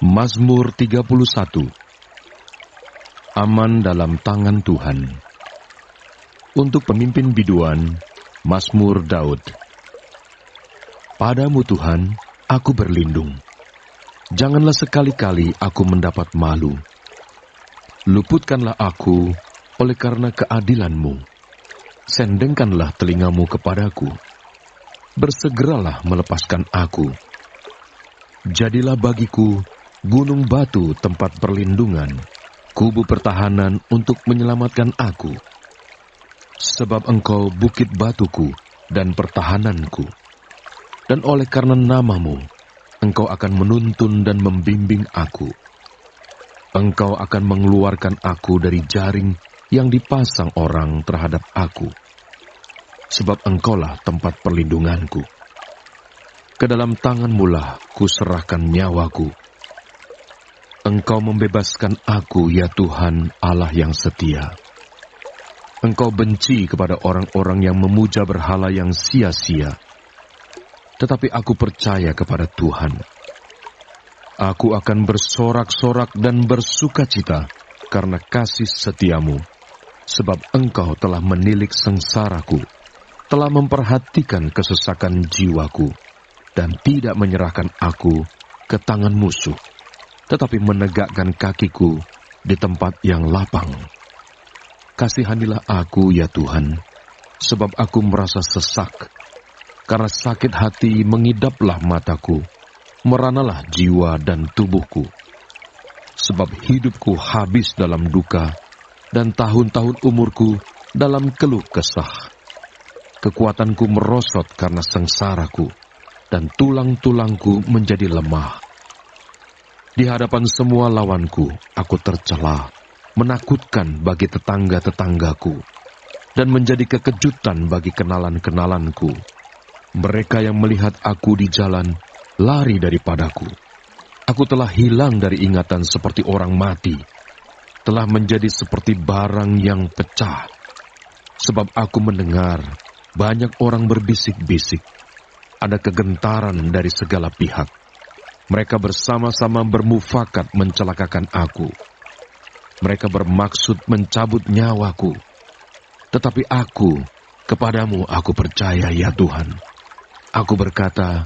Mazmur 31. Aman dalam tangan Tuhan. Untuk pemimpin biduan, Mazmur Daud. Padamu Tuhan, aku berlindung. Janganlah sekali-kali aku mendapat malu. Luputkanlah aku oleh karena keadilan-Mu. Sendengkanlah telingamu kepadaku. Bersegeralah melepaskan aku. Jadilah bagiku gunung batu tempat perlindungan, kubu pertahanan untuk menyelamatkan aku. Sebab Engkau bukit batuku dan pertahananku. Dan oleh karena nama-Mu, Engkau akan menuntun dan membimbing aku. Engkau akan mengeluarkan aku dari jaring yang dipasang orang terhadap aku. Sebab Engkaulah tempat perlindunganku. Ke dalam tangan-Mu lah kuserahkan nyawaku. Engkau membebaskan aku, ya Tuhan Allah yang setia. Engkau benci kepada orang-orang yang memuja berhala yang sia-sia. Tetapi aku percaya kepada Tuhan. Aku akan bersorak-sorak dan bersukacita karena kasih setiamu, sebab Engkau telah menilik sengsaraku, telah memperhatikan kesesakan jiwaku, dan tidak menyerahkan aku ke tangan musuh, tetapi menegakkan kakiku di tempat yang lapang. Kasihanilah aku, ya Tuhan, sebab aku merasa sesak. Karena sakit hati mengidaplah mataku, meranalah jiwa dan tubuhku. Sebab hidupku habis dalam duka, dan tahun-tahun umurku dalam keluh kesah. Kekuatanku merosot karena sengsaraku, dan tulang-tulangku menjadi lemah. Di hadapan semua lawanku, aku tercela, menakutkan bagi tetangga-tetanggaku, dan menjadi kekejutan bagi kenalan-kenalanku. Mereka yang melihat aku di jalan, lari daripadaku. Aku telah hilang dari ingatan seperti orang mati, telah menjadi seperti barang yang pecah. Sebab aku mendengar banyak orang berbisik-bisik, ada kegentaran dari segala pihak. Mereka bersama-sama bermufakat mencelakakan aku. Mereka bermaksud mencabut nyawaku. Tetapi aku, kepadamu aku percaya, ya Tuhan. Aku berkata,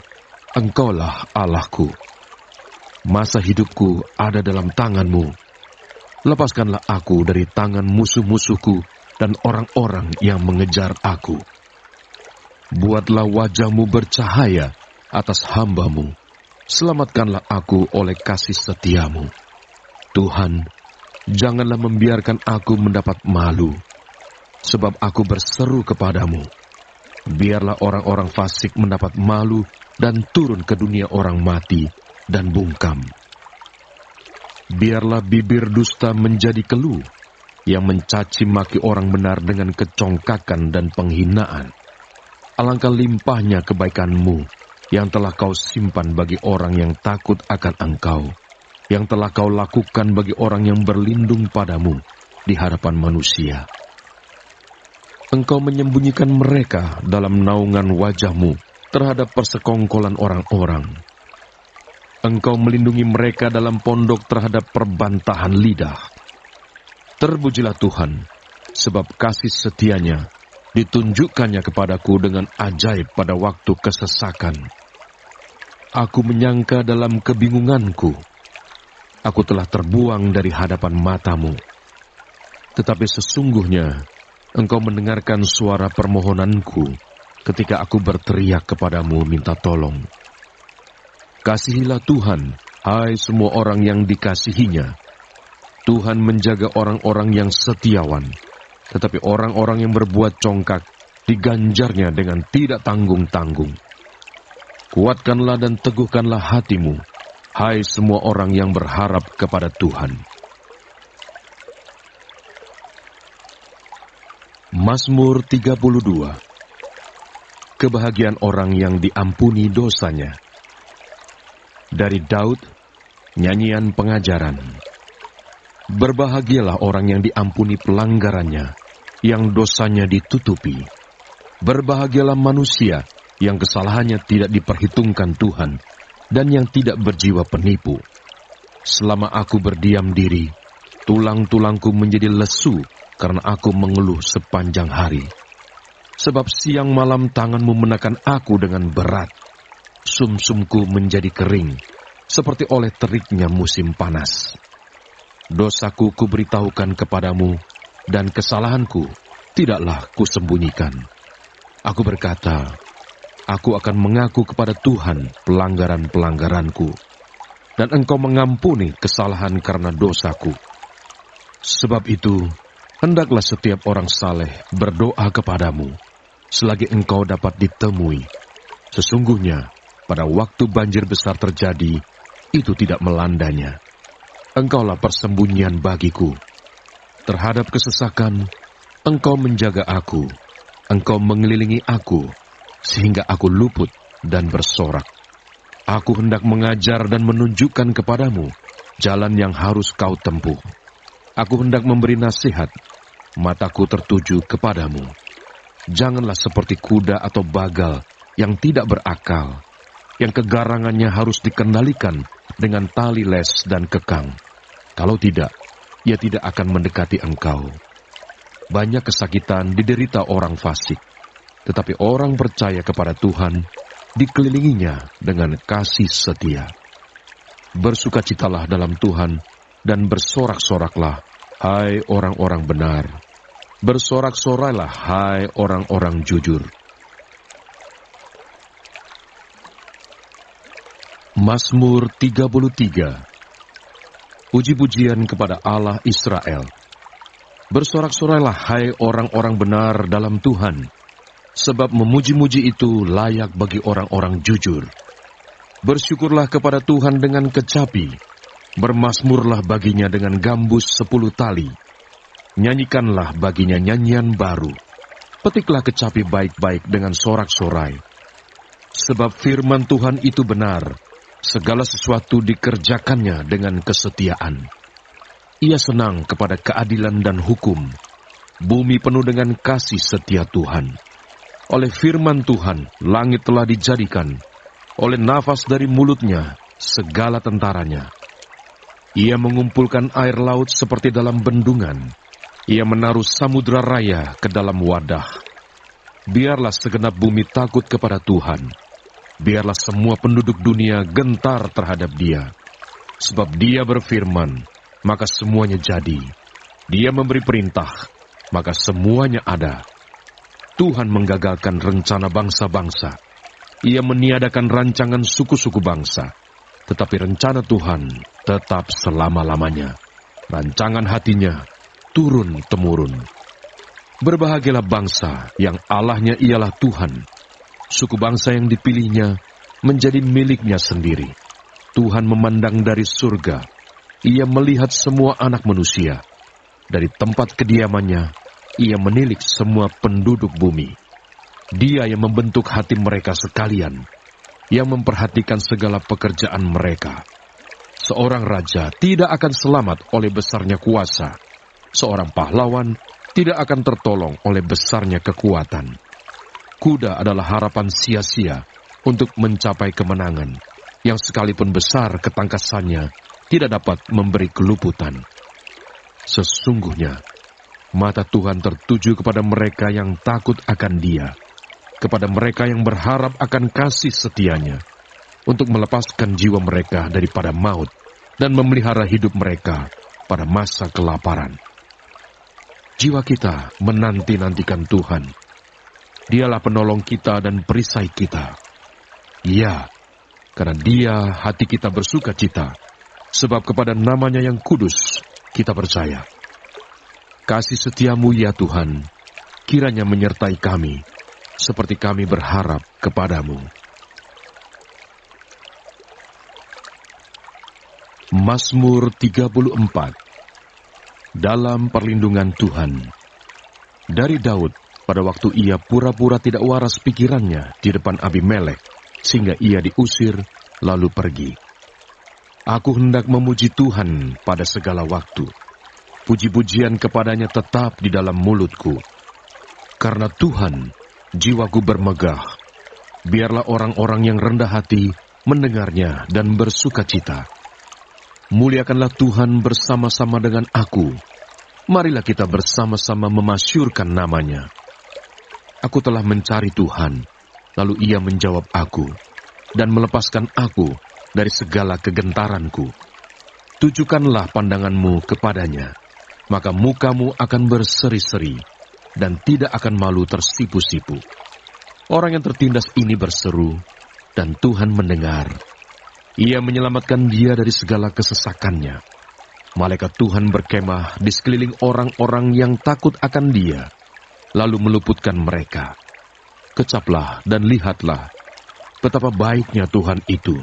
Engkaulah Allahku. Masa hidupku ada dalam tangan-Mu. Lepaskanlah aku dari tangan musuh-musuhku dan orang-orang yang mengejar aku. Buatlah wajah-Mu bercahaya atas hamba-Mu. Selamatkanlah aku oleh kasih setia-Mu. Tuhan, janganlah membiarkan aku mendapat malu, sebab aku berseru kepadamu. Biarlah orang-orang fasik mendapat malu dan turun ke dunia orang mati dan bungkam. Biarlah bibir dusta menjadi keluh, yang mencaci maki orang benar dengan kecongkakan dan penghinaan. Alangkah limpahnya kebaikan-Mu yang telah Kau simpan bagi orang yang takut akan Engkau, yang telah Kau lakukan bagi orang yang berlindung padamu di hadapan manusia. Engkau menyembunyikan mereka dalam naungan wajah-Mu terhadap persekongkolan orang-orang. Engkau melindungi mereka dalam pondok terhadap perbantahan lidah. Terpujilah Tuhan, sebab kasih setia-Nya ditunjukkannya kepadaku dengan ajaib pada waktu kesesakan. Aku menyangka dalam kebingunganku, aku telah terbuang dari hadapan mata-Mu. Tetapi sesungguhnya, Engkau mendengarkan suara permohonanku ketika aku berteriak kepadamu minta tolong. Kasihilah Tuhan, hai semua orang yang dikasihinya. Tuhan menjaga orang-orang yang setiawan, tetapi orang-orang yang berbuat congkak diganjarnya dengan tidak tanggung-tanggung. Kuatkanlah dan teguhkanlah hatimu, hai semua orang yang berharap kepada Tuhan. Mazmur 32. Kebahagiaan orang yang diampuni dosanya. Dari Daud, nyanyian pengajaran. Berbahagialah orang yang diampuni pelanggarannya, yang dosanya ditutupi. Berbahagialah manusia yang kesalahannya tidak diperhitungkan Tuhan, dan yang tidak berjiwa penipu. Selama aku berdiam diri, tulang-tulangku menjadi lesu karena aku mengeluh sepanjang hari. Sebab siang malam tanganmu menekan aku dengan berat. Sumsumku menjadi kering, seperti oleh teriknya musim panas. Dosaku kuberitahukan kepadamu, dan kesalahanku tidaklah kusembunyikan. Aku berkata, aku akan mengaku kepada Tuhan pelanggaran-pelanggaranku, dan Engkau mengampuni kesalahan karena dosaku. Sebab itu, hendaklah setiap orang saleh berdoa kepadamu, selagi engkau dapat ditemui. Sesungguhnya, pada waktu banjir besar terjadi, itu tidak melandanya. Engkaulah persembunyian bagiku. Terhadap kesesakan, Engkau menjaga aku. Engkau mengelilingi aku, sehingga aku luput dan bersorak. Aku hendak mengajar dan menunjukkan kepadamu jalan yang harus kau tempuh. Aku hendak memberi nasihat, mataku tertuju kepadamu. Janganlah seperti kuda atau bagal yang tidak berakal, yang kegarangannya harus dikendalikan dengan tali les dan kekang. Kalau tidak, ia tidak akan mendekati engkau. Banyak kesakitan diderita orang fasik, tetapi orang percaya kepada Tuhan dikelilinginya dengan kasih setia. Bersukacitalah dalam Tuhan dan bersorak-soraklah, hai orang-orang benar. Bersorak-sorailah, hai orang-orang jujur. Mazmur 33. Puji-pujian kepada Allah Israel. Bersorak-sorailah, hai orang-orang benar dalam Tuhan, sebab memuji-muji itu layak bagi orang-orang jujur. Bersyukurlah kepada Tuhan dengan kecapi, bermazmurlah baginya dengan gambus 10 tali. Nyanyikanlah baginya nyanyian baru, petiklah kecapi baik-baik dengan sorak-sorai. Sebab firman Tuhan itu benar, segala sesuatu dikerjakannya dengan kesetiaan. Ia senang kepada keadilan dan hukum, bumi penuh dengan kasih setia Tuhan. Oleh firman Tuhan, langit telah dijadikan, oleh nafas dari mulutnya, segala tentaranya. Ia mengumpulkan air laut seperti dalam bendungan, ia menaruh samudra raya ke dalam wadah. Biarlah segenap bumi takut kepada Tuhan, biarlah semua penduduk dunia gentar terhadap Dia. Sebab Dia berfirman, maka semuanya jadi. Dia memberi perintah, maka semuanya ada. Tuhan menggagalkan rencana bangsa-bangsa. Ia meniadakan rancangan suku-suku bangsa. Tetapi rencana Tuhan tetap selama-lamanya. Rancangan hatinya turun-temurun. Berbahagialah bangsa yang Allahnya ialah Tuhan. Suku bangsa yang dipilihnya menjadi miliknya sendiri. Tuhan memandang dari surga. Ia melihat semua anak manusia. Dari tempat kediamannya, ia menilik semua penduduk bumi. Dia yang membentuk hati mereka sekalian, yang memperhatikan segala pekerjaan mereka. Seorang raja tidak akan selamat oleh besarnya kuasa. Seorang pahlawan tidak akan tertolong oleh besarnya kekuatan. Kuda adalah harapan sia-sia untuk mencapai kemenangan, yang sekalipun besar ketangkasannya, tidak dapat memberi keluputan. Sesungguhnya, mata Tuhan tertuju kepada mereka yang takut akan Dia, kepada mereka yang berharap akan kasih setianya, untuk melepaskan jiwa mereka daripada maut, dan memelihara hidup mereka pada masa kelaparan. Jiwa kita menanti-nantikan Tuhan. Dialah penolong kita dan perisai kita. Ya, karena Dia hati kita bersuka cita, sebab kepada nama-Nya yang kudus kita percaya. Kasih setiamu ya Tuhan, kiranya menyertai kami, seperti kami berharap kepadamu. Mazmur 34. Dalam perlindungan Tuhan. Dari Daud, pada waktu ia pura-pura tidak waras pikirannya di depan Abimelek, sehingga ia diusir lalu pergi. Aku hendak memuji Tuhan pada segala waktu. Puji-pujian kepadanya tetap di dalam mulutku. Karena Tuhan, jiwaku bermegah. Biarlah orang-orang yang rendah hati mendengarnya dan bersuka cita. Muliakanlah Tuhan bersama-sama dengan aku. Marilah kita bersama-sama memasyurkan namanya. Aku telah mencari Tuhan, lalu Ia menjawab aku, dan melepaskan aku dari segala kegentaranku. Tujukanlah pandanganmu kepadanya, maka mukamu akan berseri-seri, dan tidak akan malu tersipu-sipu. Orang yang tertindas ini berseru, dan Tuhan mendengar. Ia menyelamatkan dia dari segala kesesakannya. Malaikat Tuhan berkemah di sekeliling orang-orang yang takut akan dia, lalu meluputkan mereka. Kecaplah dan lihatlah betapa baiknya Tuhan itu.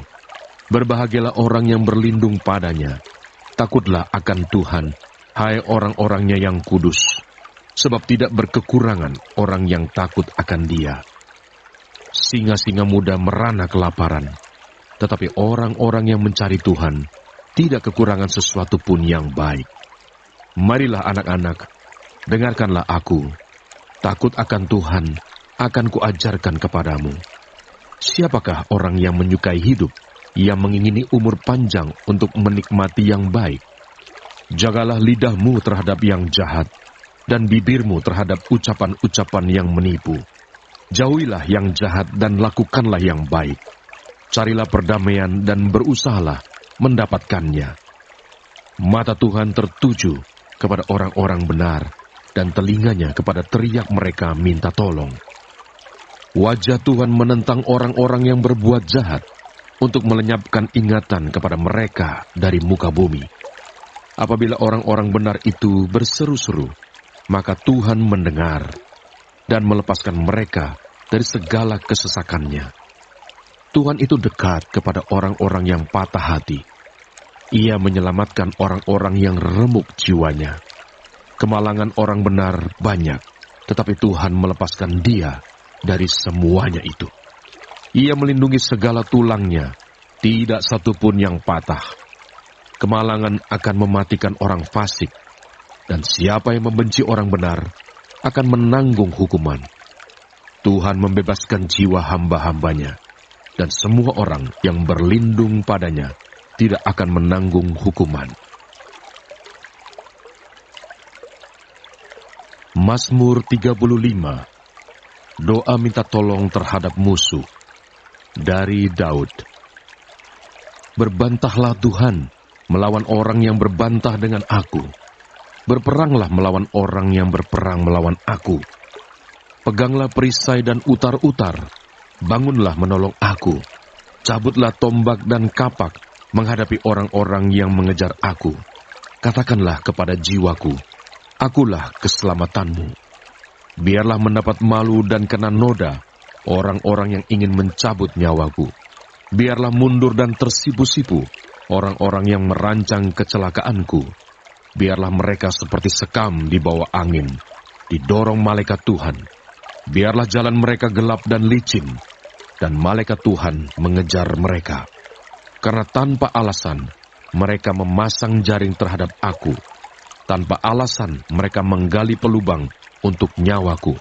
Berbahagialah orang yang berlindung padanya. Takutlah akan Tuhan, hai orang-orangnya yang kudus, sebab tidak berkekurangan orang yang takut akan Dia. Singa-singa muda merana kelaparan, tetapi orang-orang yang mencari Tuhan tidak kekurangan sesuatu pun yang baik. Marilah anak-anak, dengarkanlah aku. Takut akan Tuhan akan kuajarkan kepadamu. Siapakah orang yang menyukai hidup, yang mengingini umur panjang untuk menikmati yang baik? Jagalah lidahmu terhadap yang jahat, dan bibirmu terhadap ucapan-ucapan yang menipu. Jauhilah yang jahat dan lakukanlah yang baik. Carilah perdamaian dan berusahalah mendapatkannya. Mata Tuhan tertuju kepada orang-orang benar, dan telinganya kepada teriak mereka minta tolong. Wajah Tuhan menentang orang-orang yang berbuat jahat, untuk melenyapkan ingatan kepada mereka dari muka bumi. Apabila orang-orang benar itu berseru-seru, maka Tuhan mendengar, dan melepaskan mereka dari segala kesesakannya. Tuhan itu dekat kepada orang-orang yang patah hati. Ia menyelamatkan orang-orang yang remuk jiwanya. Kemalangan orang benar banyak, tetapi Tuhan melepaskan dia dari semuanya itu. Ia melindungi segala tulangnya, tidak satu pun yang patah. Kemalangan akan mematikan orang fasik, dan siapa yang membenci orang benar akan menanggung hukuman. Tuhan membebaskan jiwa hamba-hambanya, dan semua orang yang berlindung padanya tidak akan menanggung hukuman. Mazmur 35. Doa minta tolong terhadap musuh. Dari Daud. Berbantahlah Tuhan melawan orang yang berbantah dengan aku. Berperanglah melawan orang yang berperang melawan aku. Peganglah perisai dan utar-utar. Bangunlah menolong aku. Cabutlah tombak dan kapak menghadapi orang-orang yang mengejar aku. Katakanlah kepada jiwaku, akulah keselamatanmu. Biarlah mendapat malu dan kena noda orang-orang yang ingin mencabut nyawaku. Biarlah mundur dan tersipu-sipu orang-orang yang merancang kecelakaanku. Biarlah mereka seperti sekam di bawah angin, didorong malaikat Tuhan. Biarlah jalan mereka gelap dan licin, dan malaikat Tuhan mengejar mereka. Karena tanpa alasan mereka memasang jaring terhadap aku. Tanpa alasan mereka menggali pelubang untuk nyawaku.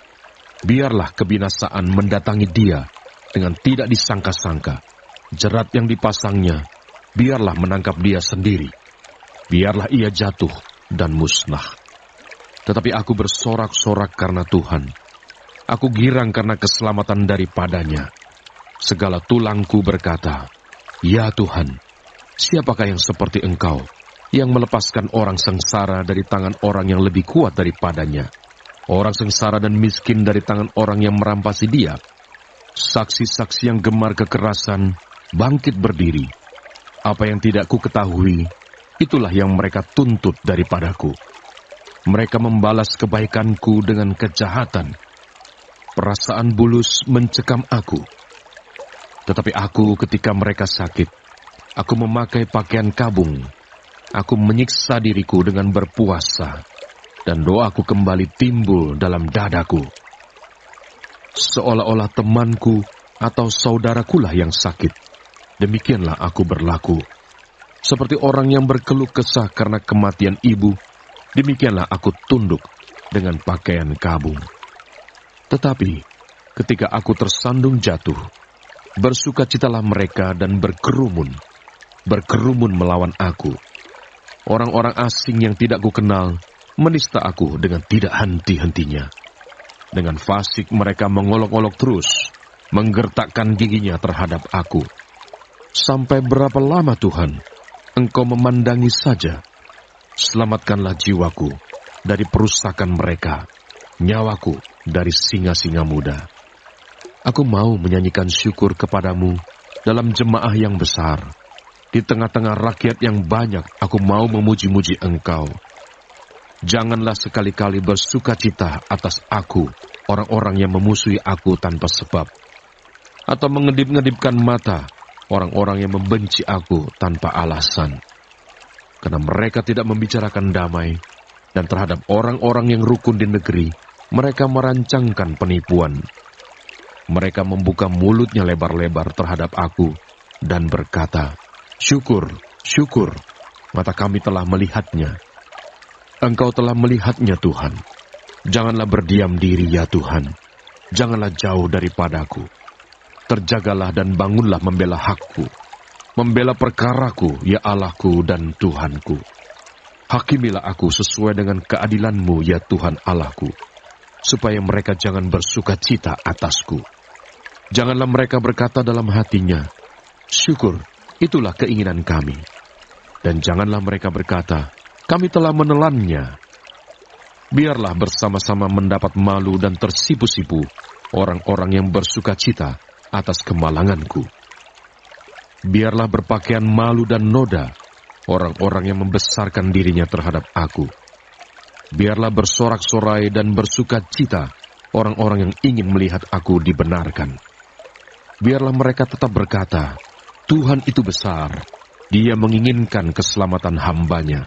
Biarlah kebinasaan mendatangi dia dengan tidak disangka-sangka. Jerat yang dipasangnya, biarlah menangkap dia sendiri. Biarlah ia jatuh dan musnah. Tetapi aku bersorak-sorak karena Tuhan. Aku girang karena keselamatan daripadanya. Segala tulangku berkata, ya Tuhan, siapakah yang seperti Engkau, yang melepaskan orang sengsara dari tangan orang yang lebih kuat daripadanya, orang sengsara dan miskin dari tangan orang yang merampasi dia. Saksi-saksi yang gemar kekerasan bangkit berdiri. Apa yang tidak ku ketahui, itulah yang mereka tuntut daripadaku. Mereka membalas kebaikanku dengan kejahatan. Perasaan bulus mencekam aku. Tetapi aku ketika mereka sakit, aku memakai pakaian kabung. Aku menyiksa diriku dengan berpuasa, dan doaku kembali timbul dalam dadaku. Seolah-olah temanku atau saudarakulah yang sakit, demikianlah aku berlaku. Seperti orang yang berkeluh kesah karena kematian ibu, demikianlah aku tunduk dengan pakaian kabung. Tetapi ketika aku tersandung jatuh, bersukacitalah mereka dan berkerumun melawan aku. Orang-orang asing yang tidak kukenal menista aku dengan tidak henti-hentinya. Dengan fasik mereka mengolok-olok terus, menggertakkan giginya terhadap aku. Sampai berapa lama Tuhan, Engkau memandangi saja? Selamatkanlah jiwaku dari perusakan mereka, nyawaku dari singa-singa muda. Aku mau menyanyikan syukur kepadamu dalam jemaah yang besar. Di tengah-tengah rakyat yang banyak, aku mau memuji-muji Engkau. Janganlah sekali-kali bersukacita atas aku, orang-orang yang memusuhi aku tanpa sebab, atau mengedip-ngedipkan mata orang-orang yang membenci aku tanpa alasan. Karena mereka tidak membicarakan damai, dan terhadap orang-orang yang rukun di negeri, mereka merancangkan penipuan. Mereka membuka mulutnya lebar-lebar terhadap aku, dan berkata, "Syukur, syukur, mata kami telah melihatnya." Engkau telah melihatnya Tuhan. Janganlah berdiam diri ya Tuhan. Janganlah jauh daripadaku. Terjagalah dan bangunlah membela hakku. Membela perkaraku, ya Allahku dan Tuhanku. Hakimilah aku sesuai dengan keadilan-Mu, ya Tuhan Allahku, supaya mereka jangan bersukacita atasku. Janganlah mereka berkata dalam hatinya, "Syukur, itulah keinginan kami." Dan janganlah mereka berkata, "Kami telah menelannya." Biarlah bersama-sama mendapat malu dan tersipu-sipu orang-orang yang bersukacita atas kemalanganku. Biarlah berpakaian malu dan noda orang-orang yang membesarkan dirinya terhadap aku. Biarlah bersorak-sorai dan bersukacita orang-orang yang ingin melihat aku dibenarkan. Biarlah mereka tetap berkata, "Tuhan itu besar, Dia menginginkan keselamatan hamba-Nya."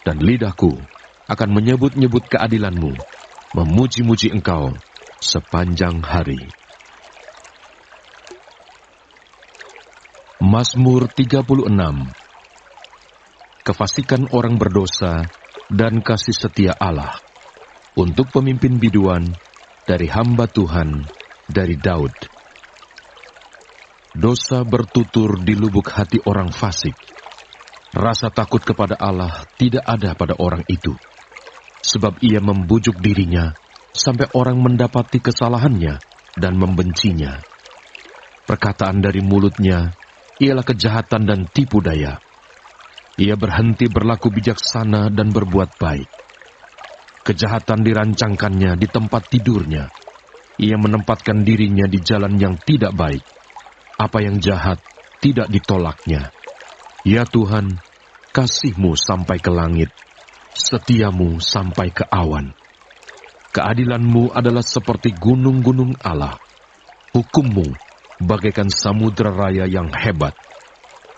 Dan lidahku akan menyebut-nyebut keadilan-Mu, memuji-muji Engkau sepanjang hari. Mazmur 36. Kefasikan orang berdosa dan kasih setia Allah, untuk pemimpin biduan dari hamba Tuhan, dari Daud. Dosa bertutur di lubuk hati orang fasik. Rasa takut kepada Allah tidak ada pada orang itu, sebab ia membujuk dirinya sampai orang mendapati kesalahannya dan membencinya. Perkataan dari mulutnya ialah kejahatan dan tipu daya. Ia berhenti berlaku bijaksana dan berbuat baik. Kejahatan dirancangkannya di tempat tidurnya. Ia menempatkan dirinya di jalan yang tidak baik. Apa yang jahat tidak ditolaknya. Ya Tuhan, kasih-Mu sampai ke langit, setia-Mu sampai ke awan. Keadilan-Mu adalah seperti gunung-gunung Allah. Hukum-Mu bagaikan samudera raya yang hebat.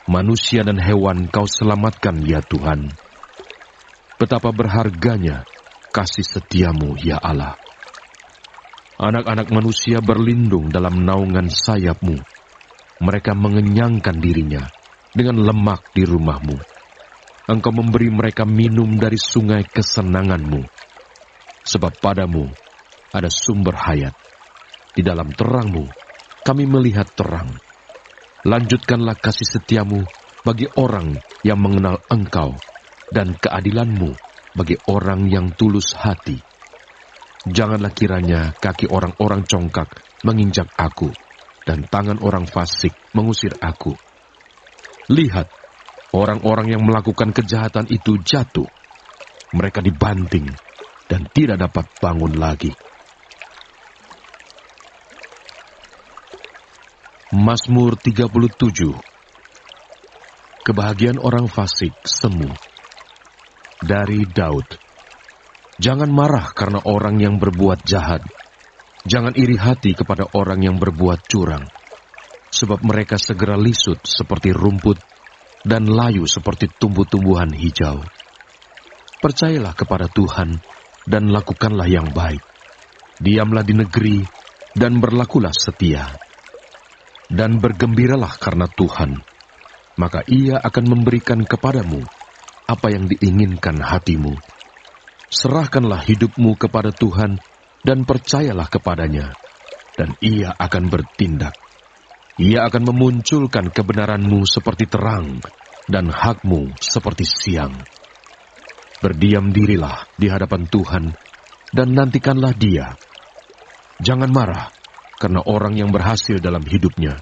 Manusia dan hewan Kau selamatkan, ya Tuhan. Betapa berharganya kasih setia-Mu, ya Allah. Anak-anak manusia berlindung dalam naungan sayap-Mu. Mereka mengenyangkan dirinya dengan lemak di rumah-Mu. Engkau memberi mereka minum dari sungai kesenangan-Mu. Sebab padamu ada sumber hayat. Di dalam terang-Mu kami melihat terang. Lanjutkanlah kasih setia-Mu bagi orang yang mengenal Engkau, dan keadilan-Mu bagi orang yang tulus hati. Janganlah kiranya kaki orang-orang congkak menginjak aku, dan tangan orang fasik mengusir aku. Lihat, orang-orang yang melakukan kejahatan itu jatuh. Mereka dibanting dan tidak dapat bangun lagi. Mazmur 37. Kebahagiaan orang fasik semu. Dari Daud. Jangan marah karena orang yang berbuat jahat. Jangan iri hati kepada orang yang berbuat curang. Sebab mereka segera lisut seperti rumput dan layu seperti tumbuh-tumbuhan hijau. Percayalah kepada Tuhan dan lakukanlah yang baik. Diamlah di negeri dan berlakulah setia. Dan bergembiralah karena Tuhan, maka Ia akan memberikan kepadamu apa yang diinginkan hatimu. Serahkanlah hidupmu kepada Tuhan dan percayalah kepadanya, dan Ia akan bertindak. Ia akan memunculkan kebenaranmu seperti terang dan hakmu seperti siang. Berdiam dirilah di hadapan Tuhan dan nantikanlah Dia. Jangan marah karena orang yang berhasil dalam hidupnya,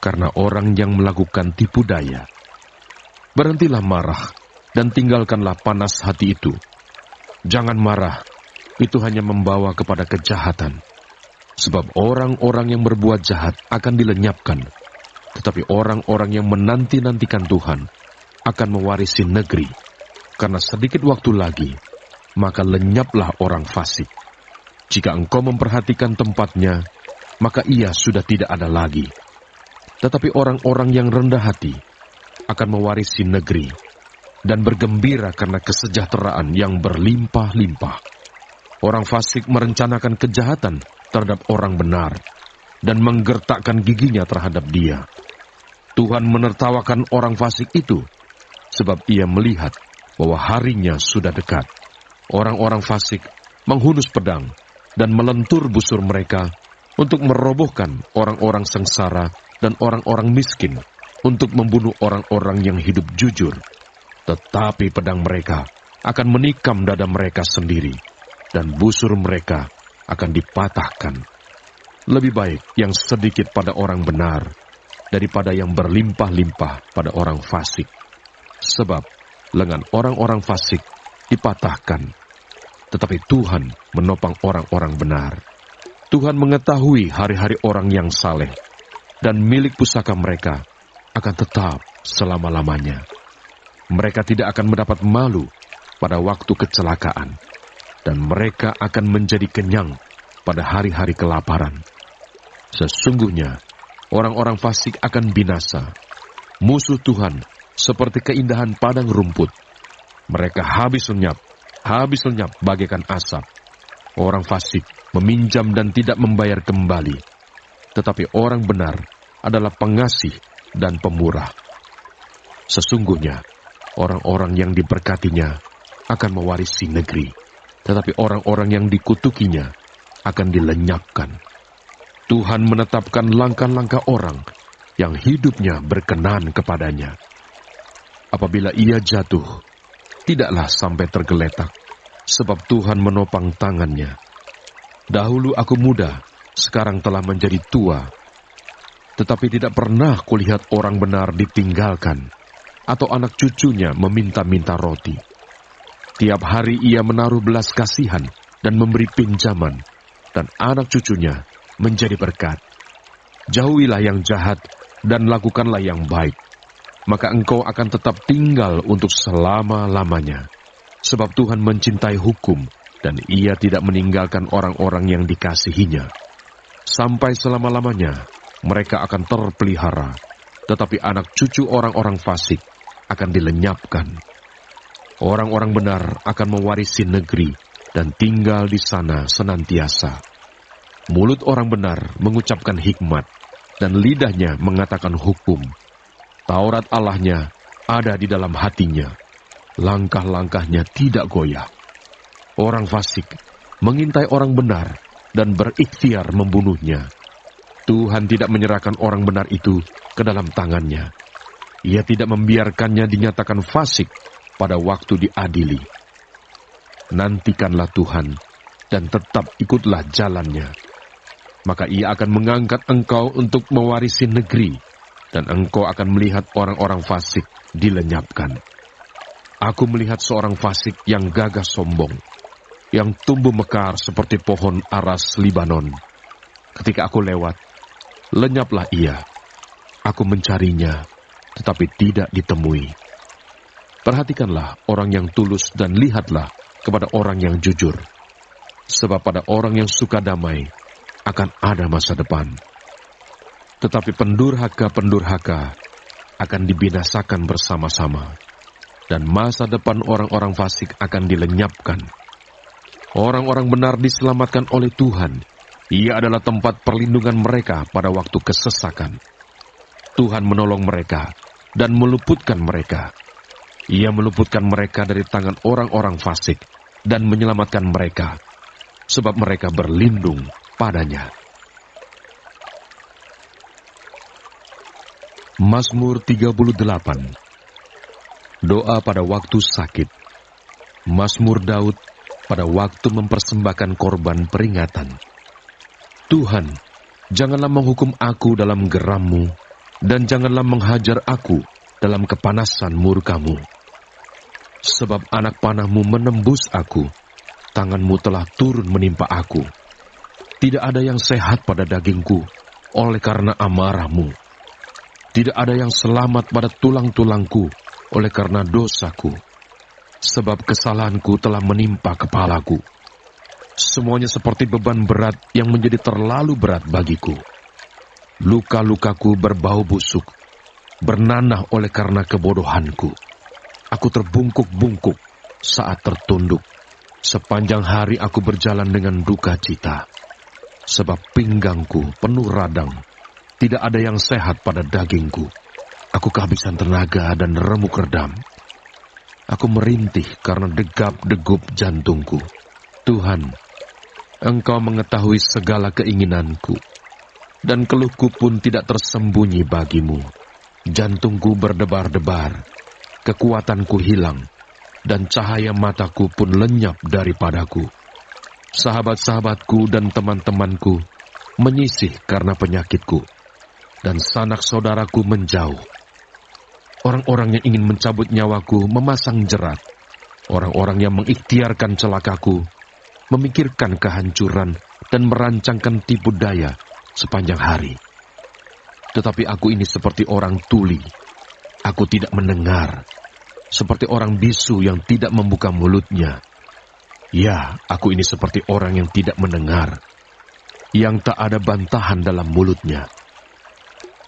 karena orang yang melakukan tipu daya. Berhentilah marah dan tinggalkanlah panas hati itu. Jangan marah, itu hanya membawa kepada kejahatan. Sebab orang-orang yang berbuat jahat akan dilenyapkan, tetapi orang-orang yang menanti-nantikan Tuhan akan mewarisi negeri. Karena sedikit waktu lagi, maka lenyaplah orang fasik. Jika engkau memperhatikan tempatnya, maka ia sudah tidak ada lagi. Tetapi orang-orang yang rendah hati akan mewarisi negeri dan bergembira karena kesejahteraan yang berlimpah-limpah. Orang fasik merencanakan kejahatan terhadap orang benar dan menggertakkan giginya terhadap dia. Tuhan menertawakan orang fasik itu sebab ia melihat bahwa harinya sudah dekat. Orang-orang fasik menghunus pedang dan melentur busur mereka untuk merobohkan orang-orang sengsara dan orang-orang miskin, untuk membunuh orang-orang yang hidup jujur. Tetapi pedang mereka akan menikam dada mereka sendiri, dan busur mereka akan dipatahkan. Lebih baik yang sedikit pada orang benar daripada yang berlimpah-limpah pada orang fasik. Sebab lengan orang-orang fasik dipatahkan, tetapi Tuhan menopang orang-orang benar. Tuhan mengetahui hari-hari orang yang saleh, dan milik pusaka mereka akan tetap selama-lamanya. Mereka tidak akan mendapat malu pada waktu kecelakaan, dan mereka akan menjadi kenyang pada hari-hari kelaparan. Sesungguhnya orang-orang fasik akan binasa. Musuh Tuhan seperti keindahan padang rumput. Mereka habis lenyap bagaikan asap. Orang fasik meminjam dan tidak membayar kembali, tetapi orang benar adalah pengasih dan pemurah. Sesungguhnya orang-orang yang diberkatinya akan mewarisi negeri, tetapi orang-orang yang dikutukinya akan dilenyapkan. Tuhan menetapkan langkah-langkah orang yang hidupnya berkenan kepadanya. Apabila ia jatuh, tidaklah sampai tergeletak, sebab Tuhan menopang tangannya. Dahulu aku muda, sekarang telah menjadi tua, tetapi tidak pernah kulihat orang benar ditinggalkan, atau anak cucunya meminta-minta roti. Tiap hari ia menaruh belas kasihan dan memberi pinjaman, dan anak cucunya menjadi berkat. Jauhilah yang jahat dan lakukanlah yang baik, maka engkau akan tetap tinggal untuk selama-lamanya. Sebab Tuhan mencintai hukum, dan ia tidak meninggalkan orang-orang yang dikasihinya. Sampai selama-lamanya mereka akan terpelihara, tetapi anak cucu orang-orang fasik akan dilenyapkan. Orang-orang benar akan mewarisi negeri dan tinggal di sana senantiasa. Mulut orang benar mengucapkan hikmat, dan lidahnya mengatakan hukum. Taurat Allahnya ada di dalam hatinya, langkah-langkahnya tidak goyah. Orang fasik mengintai orang benar dan berikhtiar membunuhnya. Tuhan tidak menyerahkan orang benar itu ke dalam tangannya. Ia tidak membiarkannya dinyatakan fasik pada waktu diadili. Nantikanlah Tuhan dan tetap ikutlah jalannya. Maka ia akan mengangkat engkau untuk mewarisi negeri, dan engkau akan melihat orang-orang fasik dilenyapkan. Aku melihat seorang fasik yang gagah sombong, yang tumbuh mekar seperti pohon aras Libanon. Ketika aku lewat, lenyaplah ia. Aku mencarinya, tetapi tidak ditemui. Perhatikanlah orang yang tulus dan lihatlah kepada orang yang jujur. Sebab pada orang yang suka damai akan ada masa depan. Tetapi pendurhaka akan dibinasakan bersama-sama, dan masa depan orang-orang fasik akan dilenyapkan. Orang-orang benar diselamatkan oleh Tuhan. Ia adalah tempat perlindungan mereka pada waktu kesesakan. Tuhan menolong mereka dan meluputkan mereka. Ia meluputkan mereka dari tangan orang-orang fasik dan menyelamatkan mereka, sebab mereka berlindung padanya. Mazmur 38. Doa pada waktu sakit. Mazmur Daud pada waktu mempersembahkan korban peringatan. Tuhan, janganlah menghukum aku dalam geram-Mu, dan janganlah menghajar aku dalam kepanasan murka-Mu. Sebab anak panah-Mu menembus aku, tangan-Mu telah turun menimpa aku. Tidak ada yang sehat pada dagingku, oleh karena amarah-Mu. Tidak ada yang selamat pada tulang-tulangku, oleh karena dosaku. Sebab kesalahanku telah menimpa kepalaku. Semuanya seperti beban berat yang menjadi terlalu berat bagiku. Luka-lukaku berbau busuk, bernanah oleh karena kebodohanku. Aku terbungkuk-bungkuk saat tertunduk. Sepanjang hari aku berjalan dengan duka cita. Sebab pinggangku penuh radang, tidak ada yang sehat pada dagingku. Aku kehabisan tenaga dan remuk redam. Aku merintih karena degap-degup jantungku. Tuhan, Engkau mengetahui segala keinginanku, dan keluhku pun tidak tersembunyi bagimu. Jantungku berdebar-debar, kekuatanku hilang, dan cahaya mataku pun lenyap daripadaku. Sahabat-sahabatku dan teman-temanku menyisih karena penyakitku, dan sanak saudaraku menjauh. Orang-orang yang ingin mencabut nyawaku memasang jerat. Orang-orang yang mengikhtiarkan celakaku memikirkan kehancuran dan merancangkan tipu daya sepanjang hari. Tetapi aku ini seperti orang tuli. Aku tidak mendengar, seperti orang bisu yang tidak membuka mulutnya. Ya, aku ini seperti orang yang tidak mendengar, yang tak ada bantahan dalam mulutnya.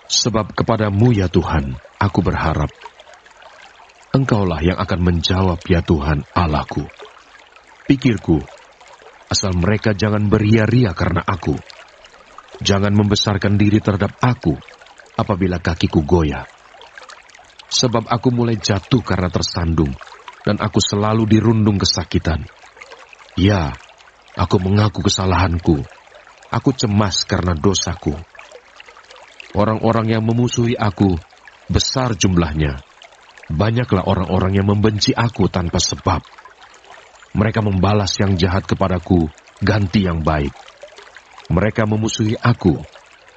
Sebab kepada-Mu ya Tuhan, aku berharap. Engkaulah yang akan menjawab ya Tuhan Allahku. Pikirku, asal mereka jangan beria-ria karena aku. Jangan membesarkan diri terhadap aku apabila kakiku goyah. Sebab aku mulai jatuh karena tersandung, dan aku selalu dirundung kesakitan. Ya, aku mengaku kesalahanku. Aku cemas karena dosaku. Orang-orang yang memusuhi aku besar jumlahnya. Banyaklah orang-orang yang membenci aku tanpa sebab. Mereka membalas yang jahat kepadaku, ganti yang baik. Mereka memusuhi aku,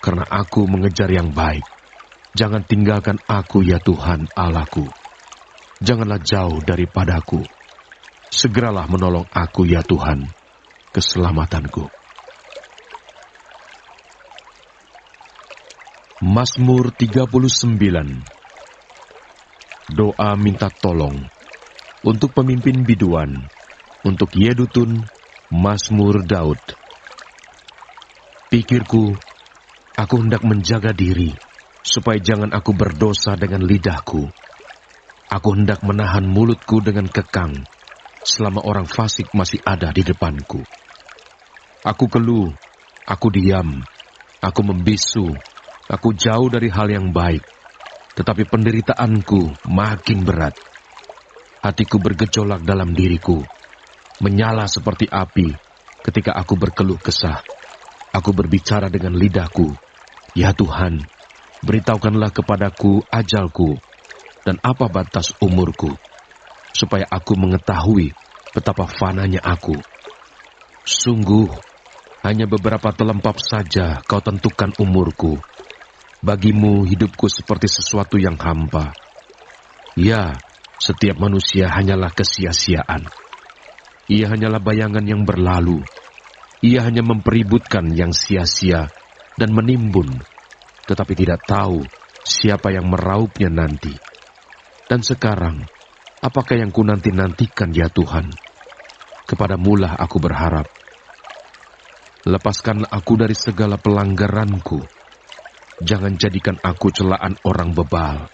karena aku mengejar yang baik. Jangan tinggalkan aku ya Tuhan Allahku. Janganlah jauh daripadaku. Segeralah menolong aku ya Tuhan, keselamatanku. Mazmur 39. Doa minta tolong untuk pemimpin biduan, untuk Yedutun, Mazmur Daud. Pikirku, aku hendak menjaga diri, supaya jangan aku berdosa dengan lidahku. Aku hendak menahan mulutku dengan kekang, selama orang fasik masih ada di depanku. Aku keluh, aku diam, aku membisu, aku jauh dari hal yang baik, tetapi penderitaanku makin berat. Hatiku bergejolak dalam diriku, menyala seperti api ketika aku berkeluh kesah. Aku berbicara dengan lidahku, ya Tuhan, beritahukanlah kepadaku ajalku dan apa batas umurku, supaya aku mengetahui betapa fananya aku. Sungguh, hanya beberapa telempap saja kau tentukan umurku. Bagimu hidupku seperti sesuatu yang hampa. Ya, setiap manusia hanyalah kesia-siaan. Ia hanyalah bayangan yang berlalu. Ia hanya mempeributkan yang sia-sia dan menimbun, tetapi tidak tahu siapa yang meraupnya nanti. Dan sekarang, apakah yang ku nanti-nantikan ya Tuhan? Kepadamu-lah aku berharap. Lepaskanlah aku dari segala pelanggaranku. Jangan jadikan aku celaan orang bebal.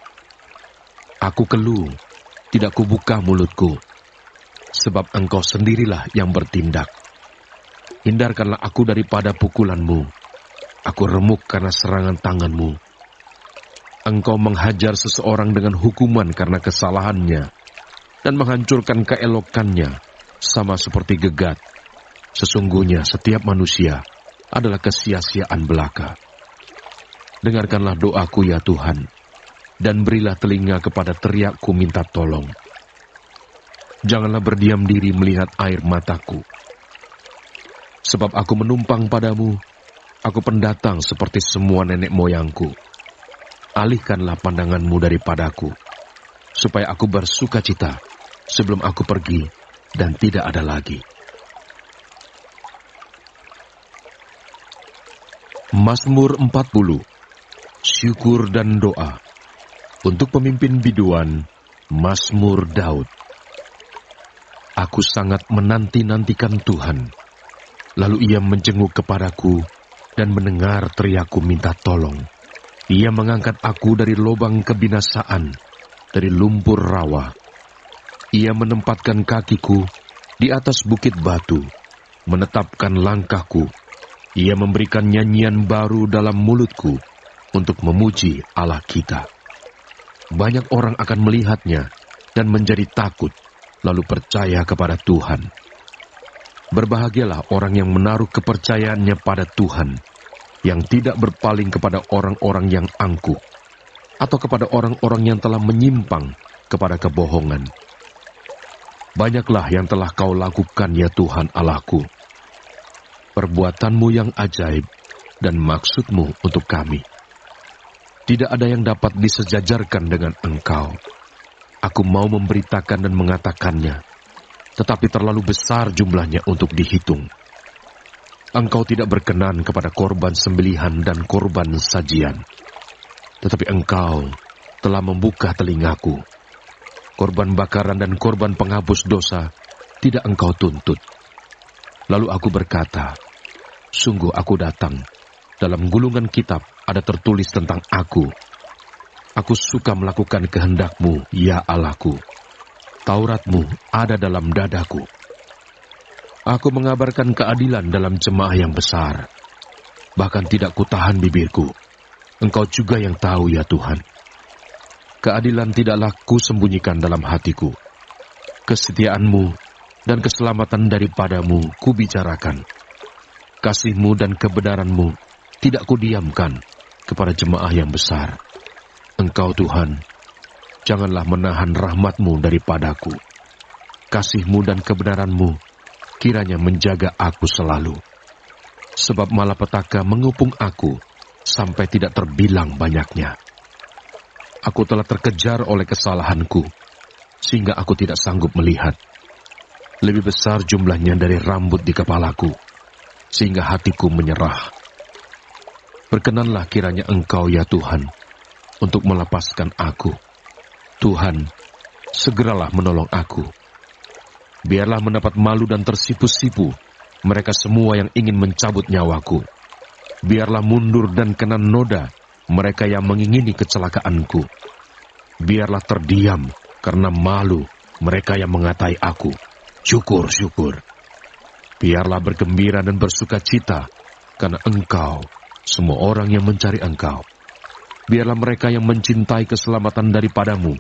Aku keluh, tidak kubuka mulutku, sebab Engkau sendirilah yang bertindak. Hindarkanlah aku daripada pukulan-Mu. Aku remuk karena serangan tangan-Mu. Engkau menghajar seseorang dengan hukuman karena kesalahannya, dan menghancurkan keelokannya, sama seperti gegat. Sesungguhnya setiap manusia adalah kesia-siaan belaka. Dengarkanlah doaku ya Tuhan, dan berilah telinga kepada teriakku minta tolong. Janganlah berdiam diri melihat air mataku. Sebab aku menumpang padamu, aku pendatang seperti semua nenek moyangku. Alihkanlah pandanganmu daripadaku, supaya aku bersuka cita sebelum aku pergi dan tidak ada lagi. Mazmur 40. Syukur dan doa. Untuk pemimpin biduan, Mazmur Daud. Aku sangat menanti-nantikan Tuhan. Lalu ia menjenguk kepadaku dan mendengar teriakku minta tolong. Ia mengangkat aku dari lubang kebinasaan, dari lumpur rawa. Ia menempatkan kakiku di atas bukit batu, menetapkan langkahku. Ia memberikan nyanyian baru dalam mulutku untuk memuji Allah kita. Banyak orang akan melihatnya dan menjadi takut, lalu percaya kepada Tuhan. Berbahagialah orang yang menaruh kepercayaannya pada Tuhan, yang tidak berpaling kepada orang-orang yang angkuh, atau kepada orang-orang yang telah menyimpang kepada kebohongan. Banyaklah yang telah kau lakukan, ya Tuhan Allahku. Perbuatanmu yang ajaib dan maksudmu untuk kami. Tidak ada yang dapat disejajarkan dengan Engkau. Aku mau memberitakan dan mengatakannya, tetapi terlalu besar jumlahnya untuk dihitung. Engkau tidak berkenan kepada korban sembelihan dan korban sajian, tetapi Engkau telah membuka telingaku. Korban bakaran dan korban penghapus dosa tidak Engkau tuntut. Lalu aku berkata, sungguh aku datang. Dalam gulungan kitab ada tertulis tentang aku. Aku suka melakukan kehendak-Mu, ya Allahku. Taurat-Mu ada dalam dadaku. Aku mengabarkan keadilan dalam jemaah yang besar. Bahkan tidak kutahan bibirku. Engkau juga yang tahu, ya Tuhan. Keadilan tidaklah kusembunyikan dalam hatiku. Kesetiaan-Mu dan keselamatan daripadamu kubicarakan. Kasih-Mu dan kebenaran-Mu tidak kudiamkan kepada jemaah yang besar. Engkau Tuhan, janganlah menahan rahmat-Mu daripadaku. Kasih-Mu dan kebenaran-Mu kiranya menjaga aku selalu. Sebab malapetaka mengepung aku sampai tidak terbilang banyaknya. Aku telah terkejar oleh kesalahanku, sehingga aku tidak sanggup melihat. Lebih besar jumlahnya dari rambut di kepalaku, sehingga hatiku menyerah. Berkenanlah kiranya Engkau, ya Tuhan, untuk melepaskan aku. Tuhan, segeralah menolong aku. Biarlah mendapat malu dan tersipu-sipu mereka semua yang ingin mencabut nyawaku. Biarlah mundur dan kena noda mereka yang mengingini kecelakaanku. Biarlah terdiam karena malu mereka yang mengatai aku. Syukur, syukur. Biarlah bergembira dan bersuka cita karena Engkau, semua orang yang mencari Engkau. Biarlah mereka yang mencintai keselamatan daripadamu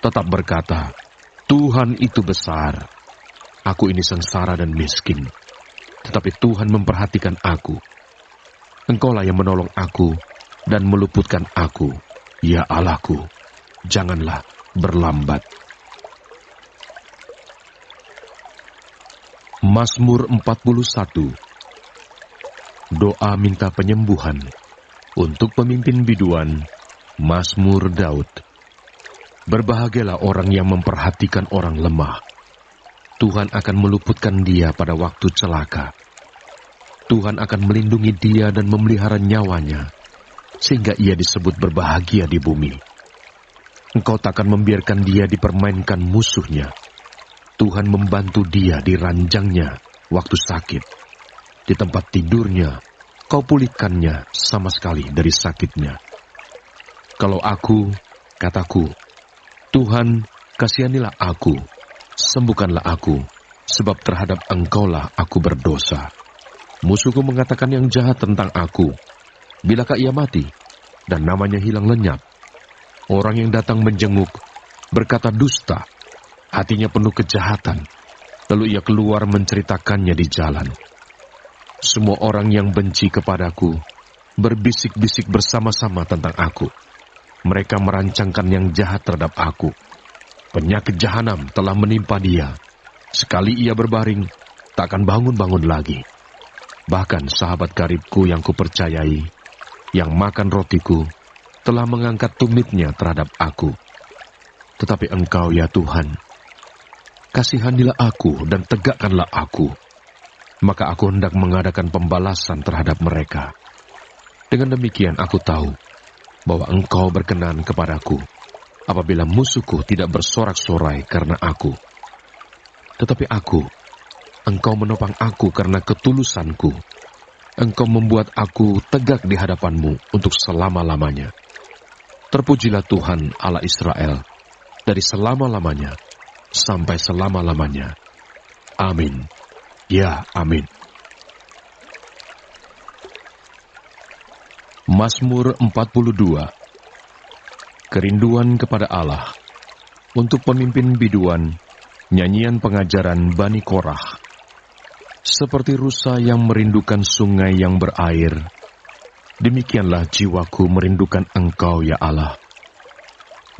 tetap berkata, Tuhan itu besar. Aku ini sengsara dan miskin, tetapi Tuhan memperhatikan aku. Engkaulah yang menolong aku dan meluputkan aku, ya Allahku. Janganlah berlambat. Mazmur 41. Doa minta penyembuhan untuk pemimpin biduan, Mazmur Daud. Berbahagialah orang yang memperhatikan orang lemah. Tuhan akan meluputkan dia pada waktu celaka. Tuhan akan melindungi dia dan memelihara nyawanya, sehingga ia disebut berbahagia di bumi. Engkau takkan membiarkan dia dipermainkan musuhnya. Tuhan membantu dia di ranjangnya waktu sakit. Di tempat tidurnya, kau pulihkannya sama sekali dari sakitnya. Kalau aku, kataku, Tuhan, kasihanilah aku, sembuhkanlah aku, sebab terhadap Engkaulah aku berdosa. Musuhku mengatakan yang jahat tentang aku. Bilakah ia mati, dan namanya hilang lenyap? Orang yang datang menjenguk, berkata dusta, hatinya penuh kejahatan, lalu ia keluar menceritakannya di jalan. Semua orang yang benci kepadaku, berbisik-bisik bersama-sama tentang aku. Mereka merancangkan yang jahat terhadap aku. Penyakit jahanam telah menimpa dia, Sekali ia berbaring, tak akan bangun-bangun lagi. Bahkan sahabat karibku yang kupercayai, yang makan rotiku, telah mengangkat tumitnya terhadap aku. Tetapi Engkau, ya Tuhan, kasihanilah aku dan tegakkanlah aku. Maka aku hendak mengadakan pembalasan terhadap mereka. Dengan demikian aku tahu bahwa Engkau berkenan kepadaku apabila musuhku tidak bersorak-sorai karena aku. Tetapi Engkau menopang aku karena ketulusanku. Engkau membuat aku tegak di hadapan-Mu untuk selama-lamanya. Terpujilah Tuhan Allah Israel dari selama-lamanya sampai selama-lamanya. Amin. Ya, amin. Mazmur 42. Kerinduan kepada Allah. Untuk pemimpin biduan, nyanyian pengajaran Bani Korah. Seperti rusa yang merindukan sungai yang berair, demikianlah jiwaku merindukan Engkau, ya Allah.